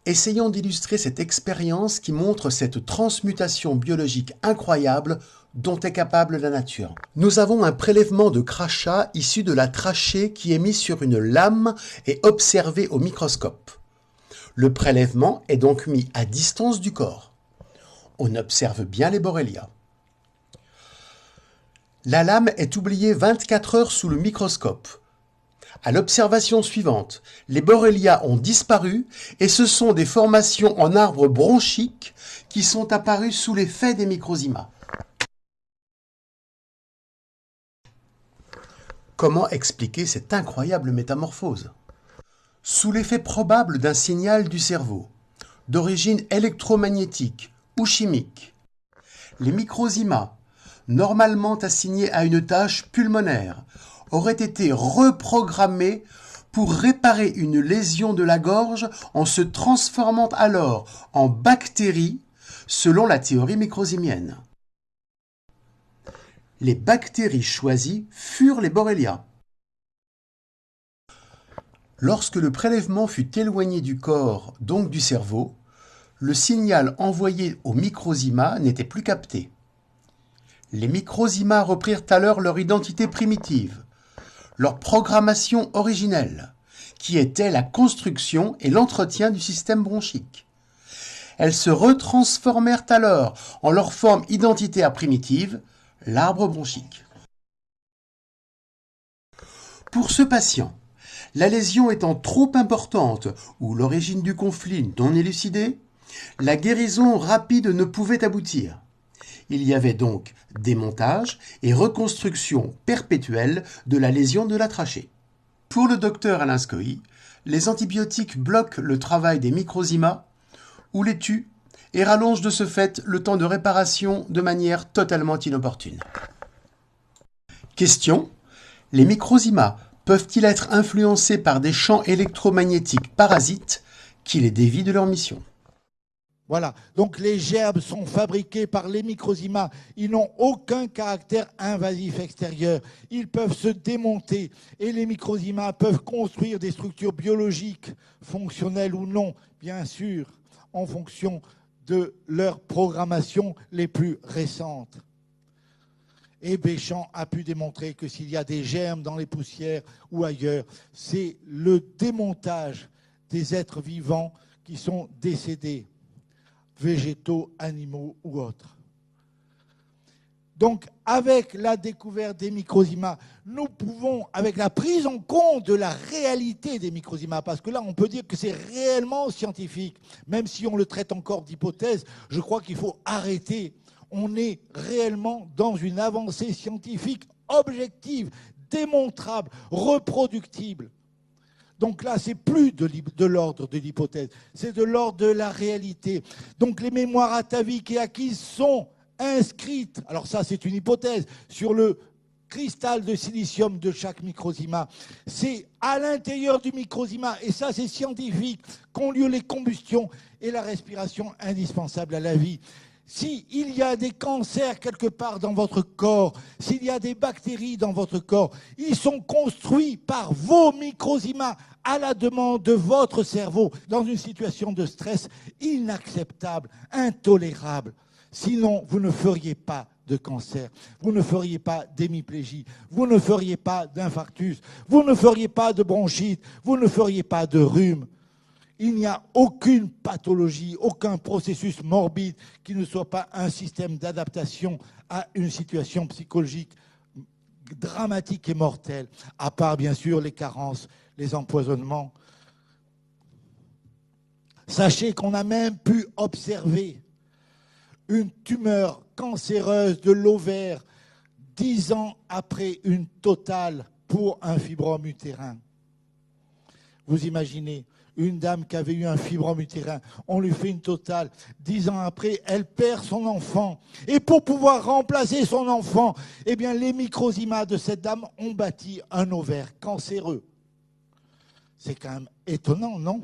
essayons d'illustrer cette expérience qui montre cette transmutation biologique incroyable dont est capable la nature. Nous avons un prélèvement de crachat issu de la trachée qui est mis sur une lame et observé au microscope. Le prélèvement est donc mis à distance du corps. On observe bien les Borrelia. La lame est oubliée 24 heures sous le microscope. À l'observation suivante, les Borrelia ont disparu et ce sont des formations en arbres bronchiques qui sont apparues sous l'effet des microzymas. Comment expliquer cette incroyable métamorphose? Sous l'effet probable d'un signal du cerveau, d'origine électromagnétique ou chimique, les microzymas, normalement assignés à une tâche pulmonaire, auraient été reprogrammés pour réparer une lésion de la gorge en se transformant alors en bactéries selon la théorie microzymienne. Les bactéries choisies furent les Borrelia. Lorsque le prélèvement fut éloigné du corps, donc du cerveau, le signal envoyé aux microzymas n'était plus capté. Les microzymas reprirent alors leur identité primitive, leur programmation originelle, qui était la construction et l'entretien du système bronchique. Elles se retransformèrent alors en leur forme identitaire primitive, l'arbre bronchique. Pour ce patient, la lésion étant trop importante ou l'origine du conflit non élucidée, la guérison rapide ne pouvait aboutir. Il y avait donc démontage et reconstruction perpétuelle de la lésion de la trachée. Pour le docteur Alain Scoy, les antibiotiques bloquent le travail des microzymas ou les tuent et rallongent de ce fait le temps de réparation de manière totalement inopportune. Question: les microzymas peuvent-ils être influencés par des champs électromagnétiques parasites qui les dévient de leur mission? Voilà, donc les gerbes sont fabriquées par les microzymas. Ils n'ont aucun caractère invasif extérieur. Ils peuvent se démonter et les microzymas peuvent construire des structures biologiques, fonctionnelles ou non, bien sûr, en fonction de leur programmation les plus récentes. Et Béchamp a pu démontrer que s'il y a des germes dans les poussières ou ailleurs, c'est le démontage des êtres vivants qui sont décédés, végétaux, animaux ou autres. Donc, avec la découverte des microzymas, nous pouvons, avec la prise en compte de la réalité des microzymas, parce que là, on peut dire que c'est réellement scientifique, même si on le traite encore d'hypothèse, je crois qu'il faut arrêter. On est réellement dans une avancée scientifique objective, démontrable, reproductible. Donc là, c'est plus de l'ordre de l'hypothèse, c'est de l'ordre de la réalité. Donc les mémoires ataviques et acquises sont inscrites, alors ça c'est une hypothèse, sur le cristal de silicium de chaque microzyma. C'est à l'intérieur du microzyma, et ça c'est scientifique, qu'ont lieu les combustions et la respiration indispensable à la vie. S'il y a des cancers quelque part dans votre corps, s'il y a des bactéries dans votre corps, ils sont construits par vos microzymas à la demande de votre cerveau dans une situation de stress inacceptable, intolérable. Sinon, vous ne feriez pas de cancer, vous ne feriez pas d'hémiplégie, vous ne feriez pas d'infarctus, vous ne feriez pas de bronchite, vous ne feriez pas de rhume. Il n'y a aucune pathologie, aucun processus morbide qui ne soit pas un système d'adaptation à une situation psychologique dramatique et mortelle, à part bien sûr les carences, les empoisonnements. Sachez qu'on a même pu observer une tumeur cancéreuse de l'ovaire 10 ans après une totale pour un fibrome utérin. Vous imaginez une dame qui avait eu un fibrome utérin, on lui fait une totale. 10 ans après, elle perd son enfant. Et pour pouvoir remplacer son enfant, eh bien, les microzymas de cette dame ont bâti un ovaire cancéreux. C'est quand même étonnant, non?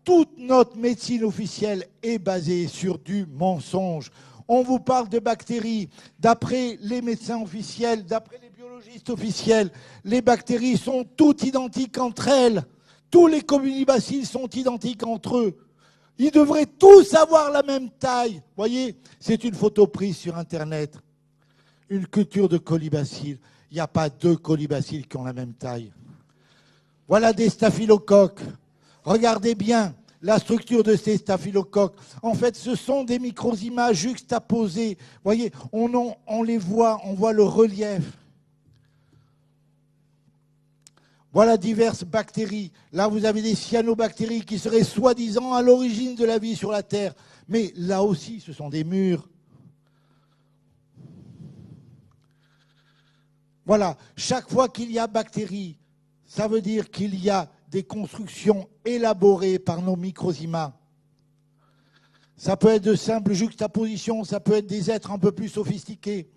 Toute notre médecine officielle est basée sur du mensonge. On vous parle de bactéries. D'après les médecins officiels, d'après les biologistes officiels, les bactéries sont toutes identiques entre elles. Tous les communibacilles sont identiques entre eux. Ils devraient tous avoir la même taille. Vous voyez, c'est une photo prise sur Internet. Une culture de colibacilles. Il n'y a pas 2 colibacilles qui ont la même taille. Voilà des staphylocoques. Regardez bien la structure de ces staphylocoques. En fait, ce sont des microzymas juxtaposés. Vous voyez, on les voit, on voit le relief. Voilà diverses bactéries. Là, vous avez des cyanobactéries qui seraient soi-disant à l'origine de la vie sur la Terre. Mais là aussi, ce sont des murs. Voilà, chaque fois qu'il y a bactéries, ça veut dire qu'il y a des constructions élaborées par nos microzymas. Ça peut être de simples juxtapositions, ça peut être des êtres un peu plus sophistiqués.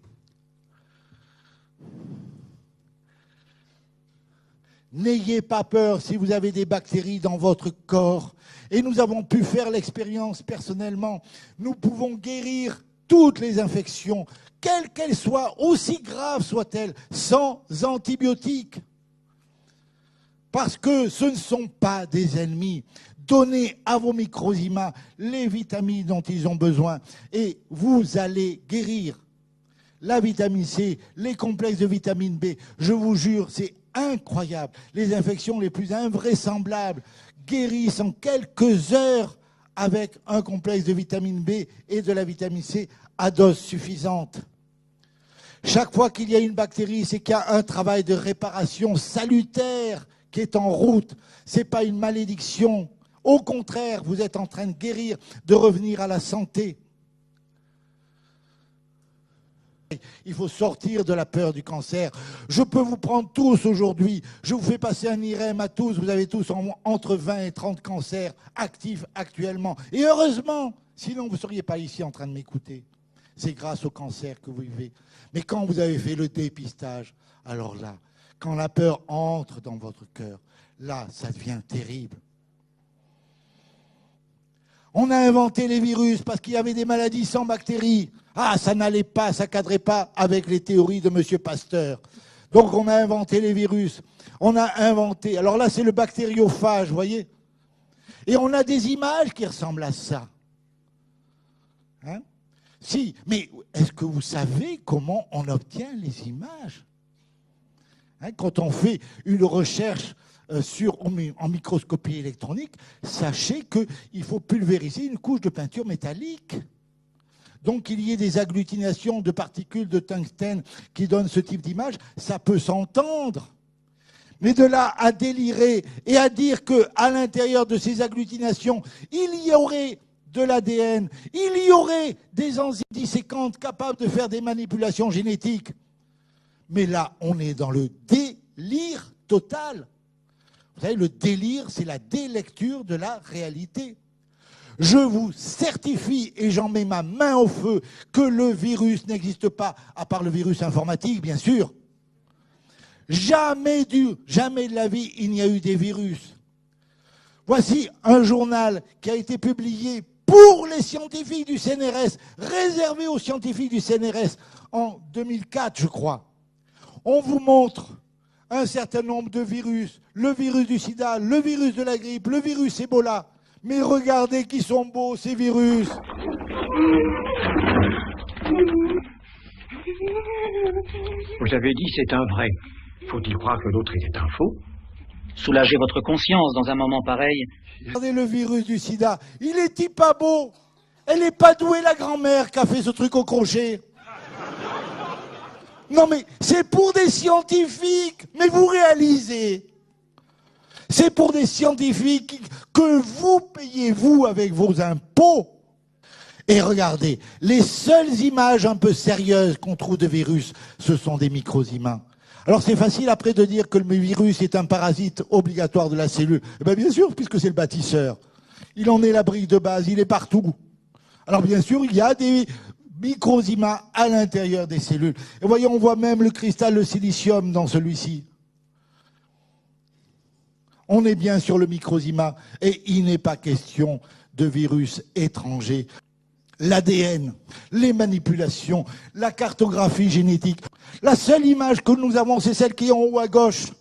N'ayez pas peur si vous avez des bactéries dans votre corps. Et nous avons pu faire l'expérience personnellement. Nous pouvons guérir toutes les infections, quelles qu'elles soient, aussi graves soient-elles, sans antibiotiques. Parce que ce ne sont pas des ennemis. Donnez à vos microzymas les vitamines dont ils ont besoin et vous allez guérir. La vitamine C, les complexes de vitamine B, je vous jure, c'est incroyable. Les infections les plus invraisemblables guérissent en quelques heures avec un complexe de vitamine B et de la vitamine C à dose suffisante. Chaque fois qu'il y a une bactérie, c'est qu'il y a un travail de réparation salutaire qui est en route. Ce n'est pas une malédiction. Au contraire, vous êtes en train de guérir, de revenir à la santé. Il faut sortir de la peur du cancer. Je peux vous prendre tous aujourd'hui. Je vous fais passer un IRM à tous. Vous avez tous entre 20 et 30 cancers actifs actuellement. Et heureusement, sinon vous ne seriez pas ici en train de m'écouter. C'est grâce au cancer que vous vivez. Mais quand vous avez fait le dépistage, alors là, quand la peur entre dans votre cœur, là, ça devient terrible. On a inventé les virus parce qu'il y avait des maladies sans bactéries. Ah, ça n'allait pas, ça ne cadrait pas avec les théories de M. Pasteur. Donc on a inventé les virus. On a inventé... Alors là, c'est le bactériophage, vous voyez. Et on a des images qui ressemblent à ça. Hein? Si, mais est-ce que vous savez comment on obtient les images? Hein, quand on fait une recherche en microscopie électronique, sachez qu'il faut pulvériser une couche de peinture métallique. Donc qu'il y ait des agglutinations de particules de tungstène qui donnent ce type d'image, ça peut s'entendre. Mais de là à délirer et à dire qu'à l'intérieur de ces agglutinations, il y aurait de l'ADN, il y aurait des enzymes disséquantes capables de faire des manipulations génétiques. Mais là, on est dans le délire total. Vous savez, le délire, c'est la délecture de la réalité. Je vous certifie, et j'en mets ma main au feu, que le virus n'existe pas, à part le virus informatique, bien sûr. Jamais de la vie, il n'y a eu des virus. Voici un journal qui a été publié pour les scientifiques du CNRS, réservé aux scientifiques du CNRS, en 2004, je crois. On vous montre un certain nombre de virus, le virus du sida, le virus de la grippe, le virus Ebola. Mais regardez qui sont beaux, ces virus. Vous avez dit c'est un vrai. Faut-il croire que l'autre était un faux? Soulagez votre conscience dans un moment pareil. Regardez le virus du sida. Il est-il pas beau? Elle n'est pas douée, la grand-mère, qui a fait ce truc au crochet. Non mais c'est pour des scientifiques. Mais vous réalisez? C'est pour des scientifiques que vous payez, vous, avec vos impôts. Et regardez, les seules images un peu sérieuses qu'on trouve de virus, ce sont des microzymas. Alors c'est facile après de dire que le virus est un parasite obligatoire de la cellule. Eh bien, bien sûr, puisque c'est le bâtisseur. Il en est la brique de base, il est partout. Alors bien sûr, il y a des microzymas à l'intérieur des cellules. Et voyez, on voit même le cristal, le silicium dans celui-ci. On est bien sur le microzyma et il n'est pas question de virus étrangers. L'ADN, les manipulations, la cartographie génétique. La seule image que nous avons, c'est celle qui est en haut à gauche.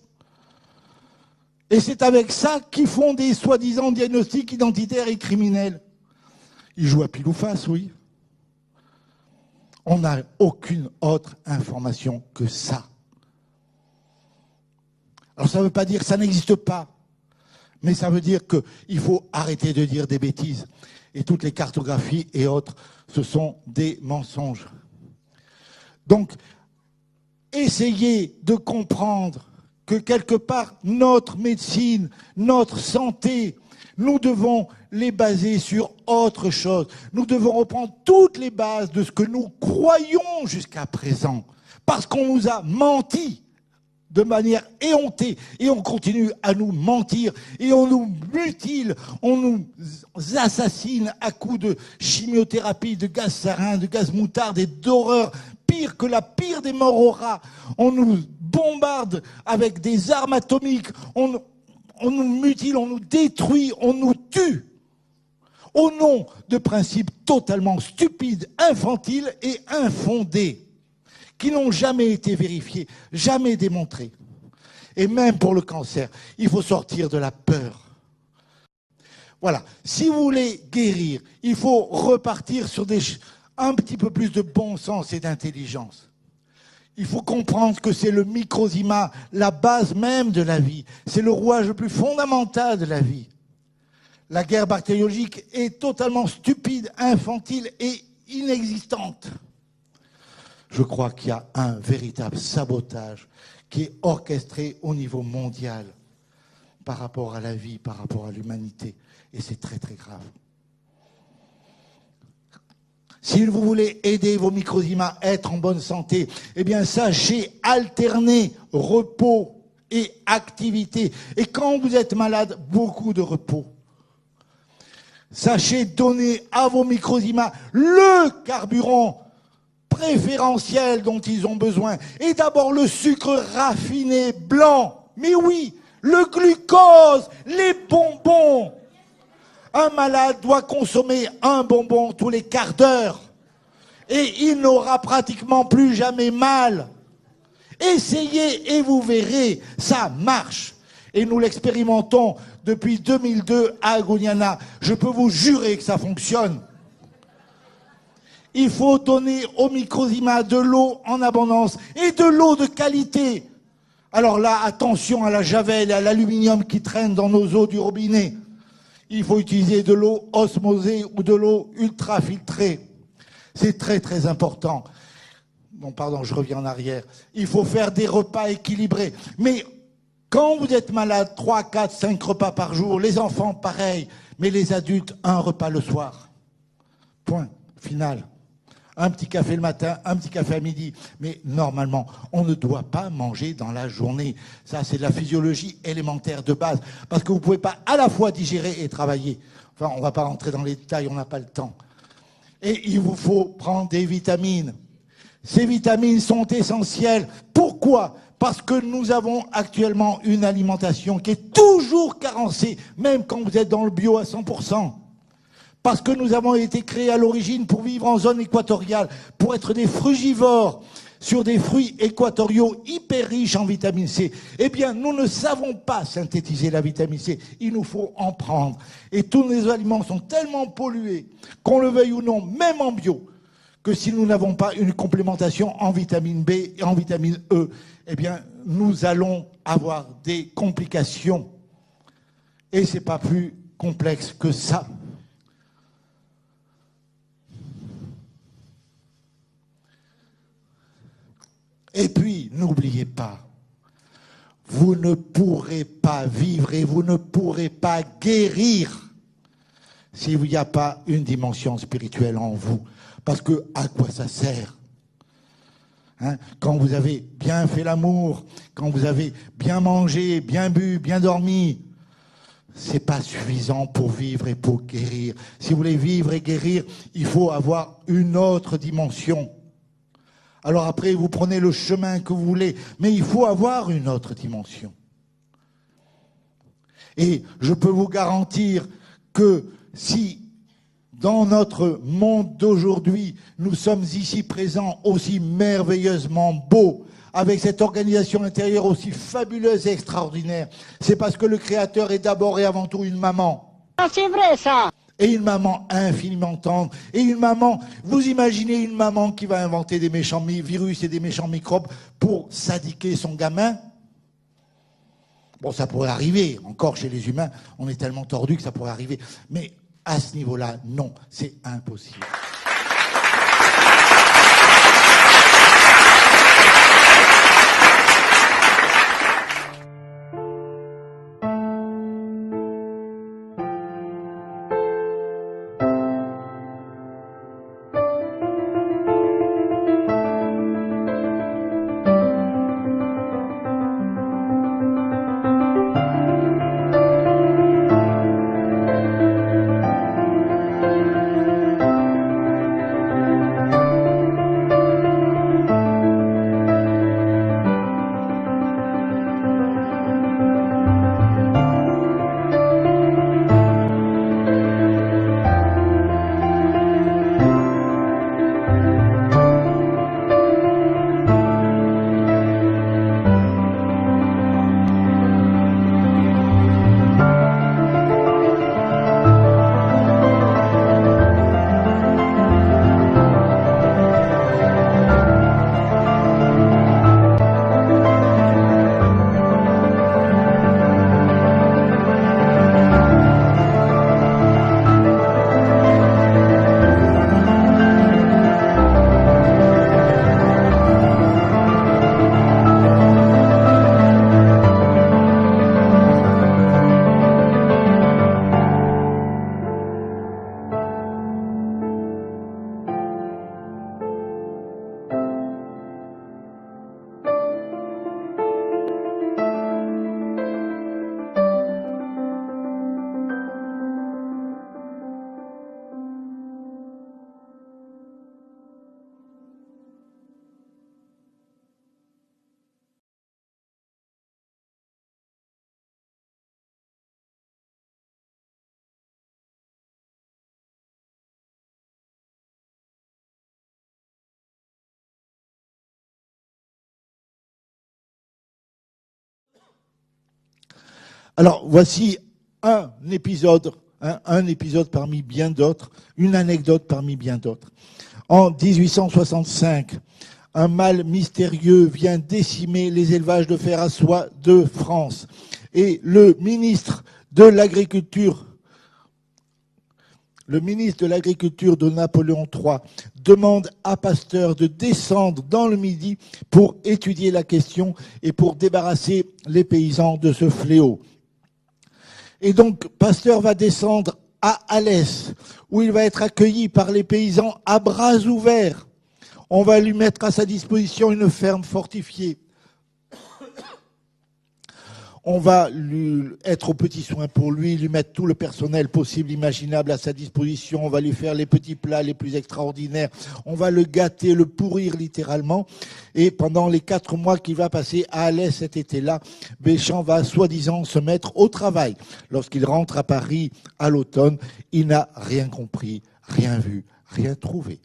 Et c'est avec ça qu'ils font des soi-disant diagnostics identitaires et criminels. Ils jouent à pile ou face, oui. On n'a aucune autre information que ça. Alors ça ne veut pas dire que ça n'existe pas, mais ça veut dire qu'il faut arrêter de dire des bêtises. Et toutes les cartographies et autres, ce sont des mensonges. Donc, essayez de comprendre que quelque part, notre médecine, notre santé, nous devons les baser sur autre chose. Nous devons reprendre toutes les bases de ce que nous croyons jusqu'à présent, parce qu'on nous a menti de manière éhontée, et on continue à nous mentir, et on nous mutile, on nous assassine à coups de chimiothérapie, de gaz sarin, de gaz moutarde et d'horreur, pire que la pire des morts au rat. On nous bombarde avec des armes atomiques, on nous mutile, on nous détruit, on nous tue, au nom de principes totalement stupides, infantiles et infondés, qui n'ont jamais été vérifiés, jamais démontrés. Et même pour le cancer, il faut sortir de la peur. Voilà. Si vous voulez guérir, il faut repartir sur un petit peu plus de bon sens et d'intelligence. Il faut comprendre que c'est le microzyma, la base même de la vie. C'est le rouage le plus fondamental de la vie. La guerre bactériologique est totalement stupide, infantile et inexistante. Je crois qu'il y a un véritable sabotage qui est orchestré au niveau mondial par rapport à la vie, par rapport à l'humanité. Et c'est très très grave. Si vous voulez aider vos microzymas à être en bonne santé, eh bien sachez alterner repos et activité. Et quand vous êtes malade, beaucoup de repos. Sachez donner à vos microzymas le carburant préférentiel dont ils ont besoin. Et d'abord le sucre raffiné blanc. Mais oui, le glucose, les bonbons. Un malade doit consommer un bonbon tous les quarts d'heure. Et il n'aura pratiquement plus jamais mal. Essayez et vous verrez, ça marche. Et nous l'expérimentons depuis 2002 à Guyana. Je peux vous jurer que ça fonctionne. Il faut donner aux microzymas de l'eau en abondance et de l'eau de qualité. Alors là, attention à la javel et à l'aluminium qui traînent dans nos eaux du robinet. Il faut utiliser de l'eau osmosée ou de l'eau ultra filtrée. C'est très très important. Bon, pardon, je reviens en arrière. Il faut faire des repas équilibrés. Mais quand vous êtes malade, 3, 4, 5 repas par jour, les enfants pareil, mais les adultes, un repas le soir. Point final. Un petit café le matin, un petit café à midi. Mais normalement, on ne doit pas manger dans la journée. Ça, c'est de la physiologie élémentaire de base. Parce que vous ne pouvez pas à la fois digérer et travailler. Enfin, on ne va pas rentrer dans les détails, on n'a pas le temps. Et il vous faut prendre des vitamines. Ces vitamines sont essentielles. Pourquoi ? Parce que nous avons actuellement une alimentation qui est toujours carencée, même quand vous êtes dans le bio à 100%. Parce que nous avons été créés à l'origine pour vivre en zone équatoriale, pour être des frugivores sur des fruits équatoriaux hyper riches en vitamine C. Eh bien, nous ne savons pas synthétiser la vitamine C. Il nous faut en prendre. Et tous nos aliments sont tellement pollués, qu'on le veuille ou non, même en bio, que si nous n'avons pas une complémentation en vitamine B et en vitamine E, eh bien, nous allons avoir des complications. Et c'est pas plus complexe que ça. Et puis, n'oubliez pas, vous ne pourrez pas vivre et vous ne pourrez pas guérir s'il n'y a pas une dimension spirituelle en vous. Parce que, à quoi ça sert ? Quand vous avez bien fait l'amour, quand vous avez bien mangé, bien bu, bien dormi, c'est pas suffisant pour vivre et pour guérir. Si vous voulez vivre et guérir, il faut avoir une autre dimension. Alors après, vous prenez le chemin que vous voulez, mais il faut avoir une autre dimension. Et je peux vous garantir que si dans notre monde d'aujourd'hui, nous sommes ici présents aussi merveilleusement beaux, avec cette organisation intérieure aussi fabuleuse et extraordinaire, c'est parce que le Créateur est d'abord et avant tout une maman. Ah, c'est vrai ça. Et une maman infiniment tendre. Et une maman, vous imaginez une maman qui va inventer des méchants virus et des méchants microbes pour sadiquer son gamin? Bon, ça pourrait arriver. Encore chez les humains, on est tellement tordus que ça pourrait arriver. Mais à ce niveau-là, non, c'est impossible. Alors, voici un épisode parmi bien d'autres, une anecdote parmi bien d'autres. En 1865, un mal mystérieux vient décimer les élevages de fer à soie de France. Et le ministre de l'Agriculture de Napoléon III demande à Pasteur de descendre dans le Midi pour étudier la question et pour débarrasser les paysans de ce fléau. Et donc, Pasteur va descendre à Alès, où il va être accueilli par les paysans à bras ouverts. On va lui mettre à sa disposition une ferme fortifiée. On va être aux petits soins pour lui mettre tout le personnel possible, imaginable à sa disposition. On va lui faire les petits plats les plus extraordinaires. On va le gâter, le pourrir littéralement. Et pendant les 4 mois qu'il va passer à Alès cet été-là, Béchamp va soi-disant se mettre au travail. Lorsqu'il rentre à Paris à l'automne, il n'a rien compris, rien vu, rien trouvé.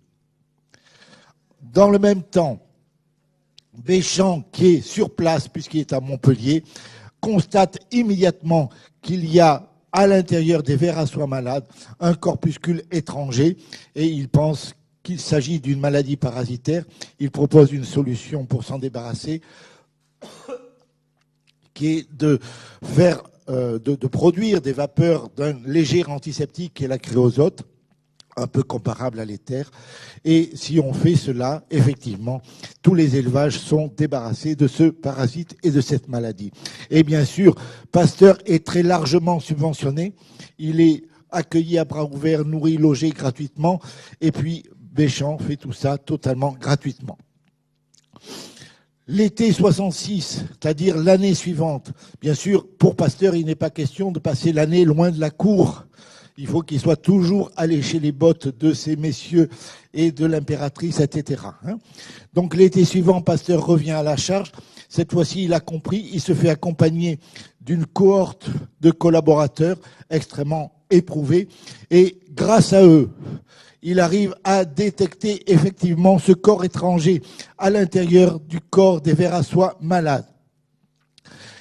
Dans le même temps, Béchamp, qui est sur place puisqu'il est à Montpellier, constate immédiatement qu'il y a à l'intérieur des vers à soie malades un corpuscule étranger et il pense qu'il s'agit d'une maladie parasitaire. Il propose une solution pour s'en débarrasser qui est de produire des vapeurs d'un léger antiseptique qui est la créosote, un peu comparable à l'éther. Et si on fait cela, effectivement, tous les élevages sont débarrassés de ce parasite et de cette maladie. Et bien sûr, Pasteur est très largement subventionné. Il est accueilli à bras ouverts, nourri, logé gratuitement. Et puis, Béchamp fait tout ça totalement gratuitement. L'été 66, c'est-à-dire l'année suivante, bien sûr, pour Pasteur, il n'est pas question de passer l'année loin de la cour. Il faut qu'il soit toujours allé chez les bottes de ces messieurs et de l'impératrice, etc. Donc l'été suivant, Pasteur revient à la charge. Cette fois-ci, il a compris, il se fait accompagner d'une cohorte de collaborateurs extrêmement éprouvés. Et grâce à eux, il arrive à détecter effectivement ce corps étranger à l'intérieur du corps des vers à soie malades.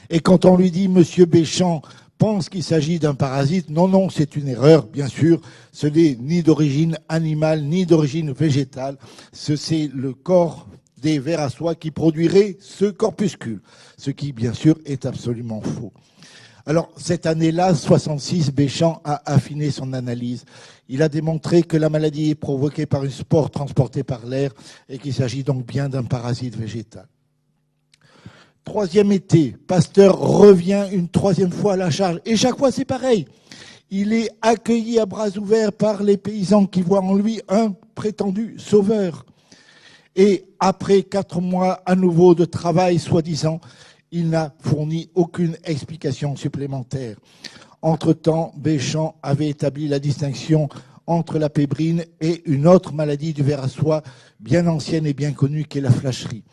Et quand on lui dit, Monsieur Béchamp pense qu'il s'agit d'un parasite, non, non, c'est une erreur, bien sûr, ce n'est ni d'origine animale, ni d'origine végétale, c'est le corps des vers à soie qui produirait ce corpuscule, ce qui, bien sûr, est absolument faux. Alors, cette année-là, 66, Béchamp a affiné son analyse. Il a démontré que la maladie est provoquée par une spore transportée par l'air et qu'il s'agit donc bien d'un parasite végétal. Troisième été, Pasteur revient une troisième fois à la charge. Et chaque fois, c'est pareil. Il est accueilli à bras ouverts par les paysans qui voient en lui un prétendu sauveur. Et après 4 mois à nouveau de travail, soi-disant, il n'a fourni aucune explication supplémentaire. Entre-temps, Béchamp avait établi la distinction entre la pébrine et une autre maladie du ver à soie bien ancienne et bien connue qu'est la flacherie.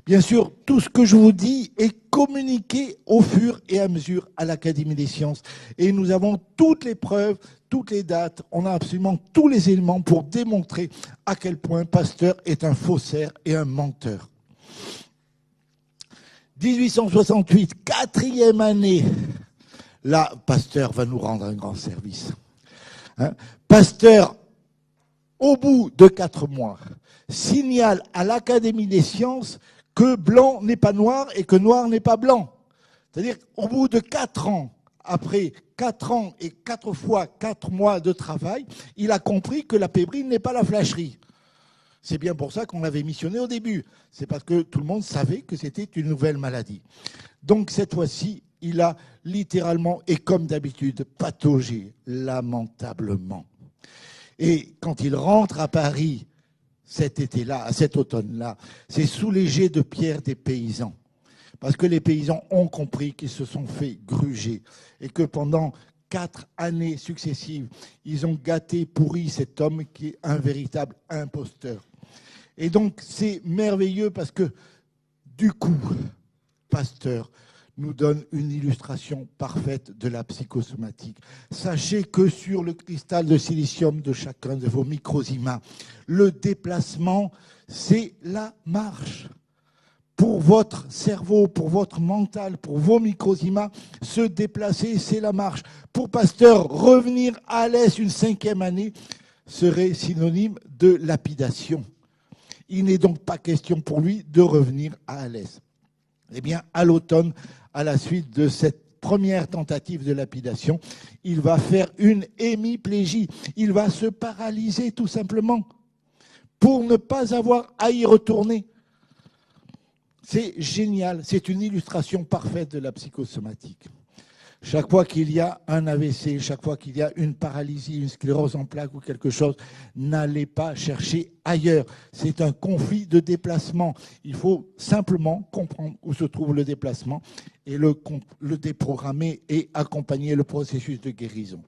Bien sûr, tout ce que je vous dis est communiqué au fur et à mesure à l'Académie des sciences. Et nous avons toutes les preuves, toutes les dates, on a absolument tous les éléments pour démontrer à quel point Pasteur est un faussaire et un menteur. 1868, 4e année, là, Pasteur va nous rendre un grand service. Pasteur, au bout de 4 mois, signale à l'Académie des sciences que blanc n'est pas noir et que noir n'est pas blanc. C'est-à-dire qu'au bout de 4 ans, après 4 ans et 4 fois 4 mois de travail, il a compris que la pébrine n'est pas la flacherie. C'est bien pour ça qu'on l'avait missionné au début. C'est parce que tout le monde savait que c'était une nouvelle maladie. Donc cette fois-ci, il a littéralement, et comme d'habitude, pataugé lamentablement. Et quand il rentre à Paris cet été-là, cet automne-là, c'est sous les jets de pierre des paysans. Parce que les paysans ont compris qu'ils se sont fait gruger et que pendant 4 années successives, ils ont gâté, pourri cet homme qui est un véritable imposteur. Et donc, c'est merveilleux parce que, du coup, Pasteur nous donne une illustration parfaite de la psychosomatique. Sachez que sur le cristal de silicium de chacun de vos microzymas, le déplacement, c'est la marche. Pour votre cerveau, pour votre mental, pour vos microzymas, se déplacer, c'est la marche. Pour Pasteur, revenir à Alès une 5e année serait synonyme de lapidation. Il n'est donc pas question pour lui de revenir à Alès. Eh bien, à l'automne, à la suite de cette première tentative de lapidation, il va faire une hémiplégie. Il va se paralyser tout simplement pour ne pas avoir à y retourner. C'est génial, c'est une illustration parfaite de la psychosomatique. Chaque fois qu'il y a un AVC, chaque fois qu'il y a une paralysie, une sclérose en plaques ou quelque chose, n'allez pas chercher ailleurs. C'est un conflit de déplacement. Il faut simplement comprendre où se trouve le déplacement et le déprogrammer et accompagner le processus de guérison.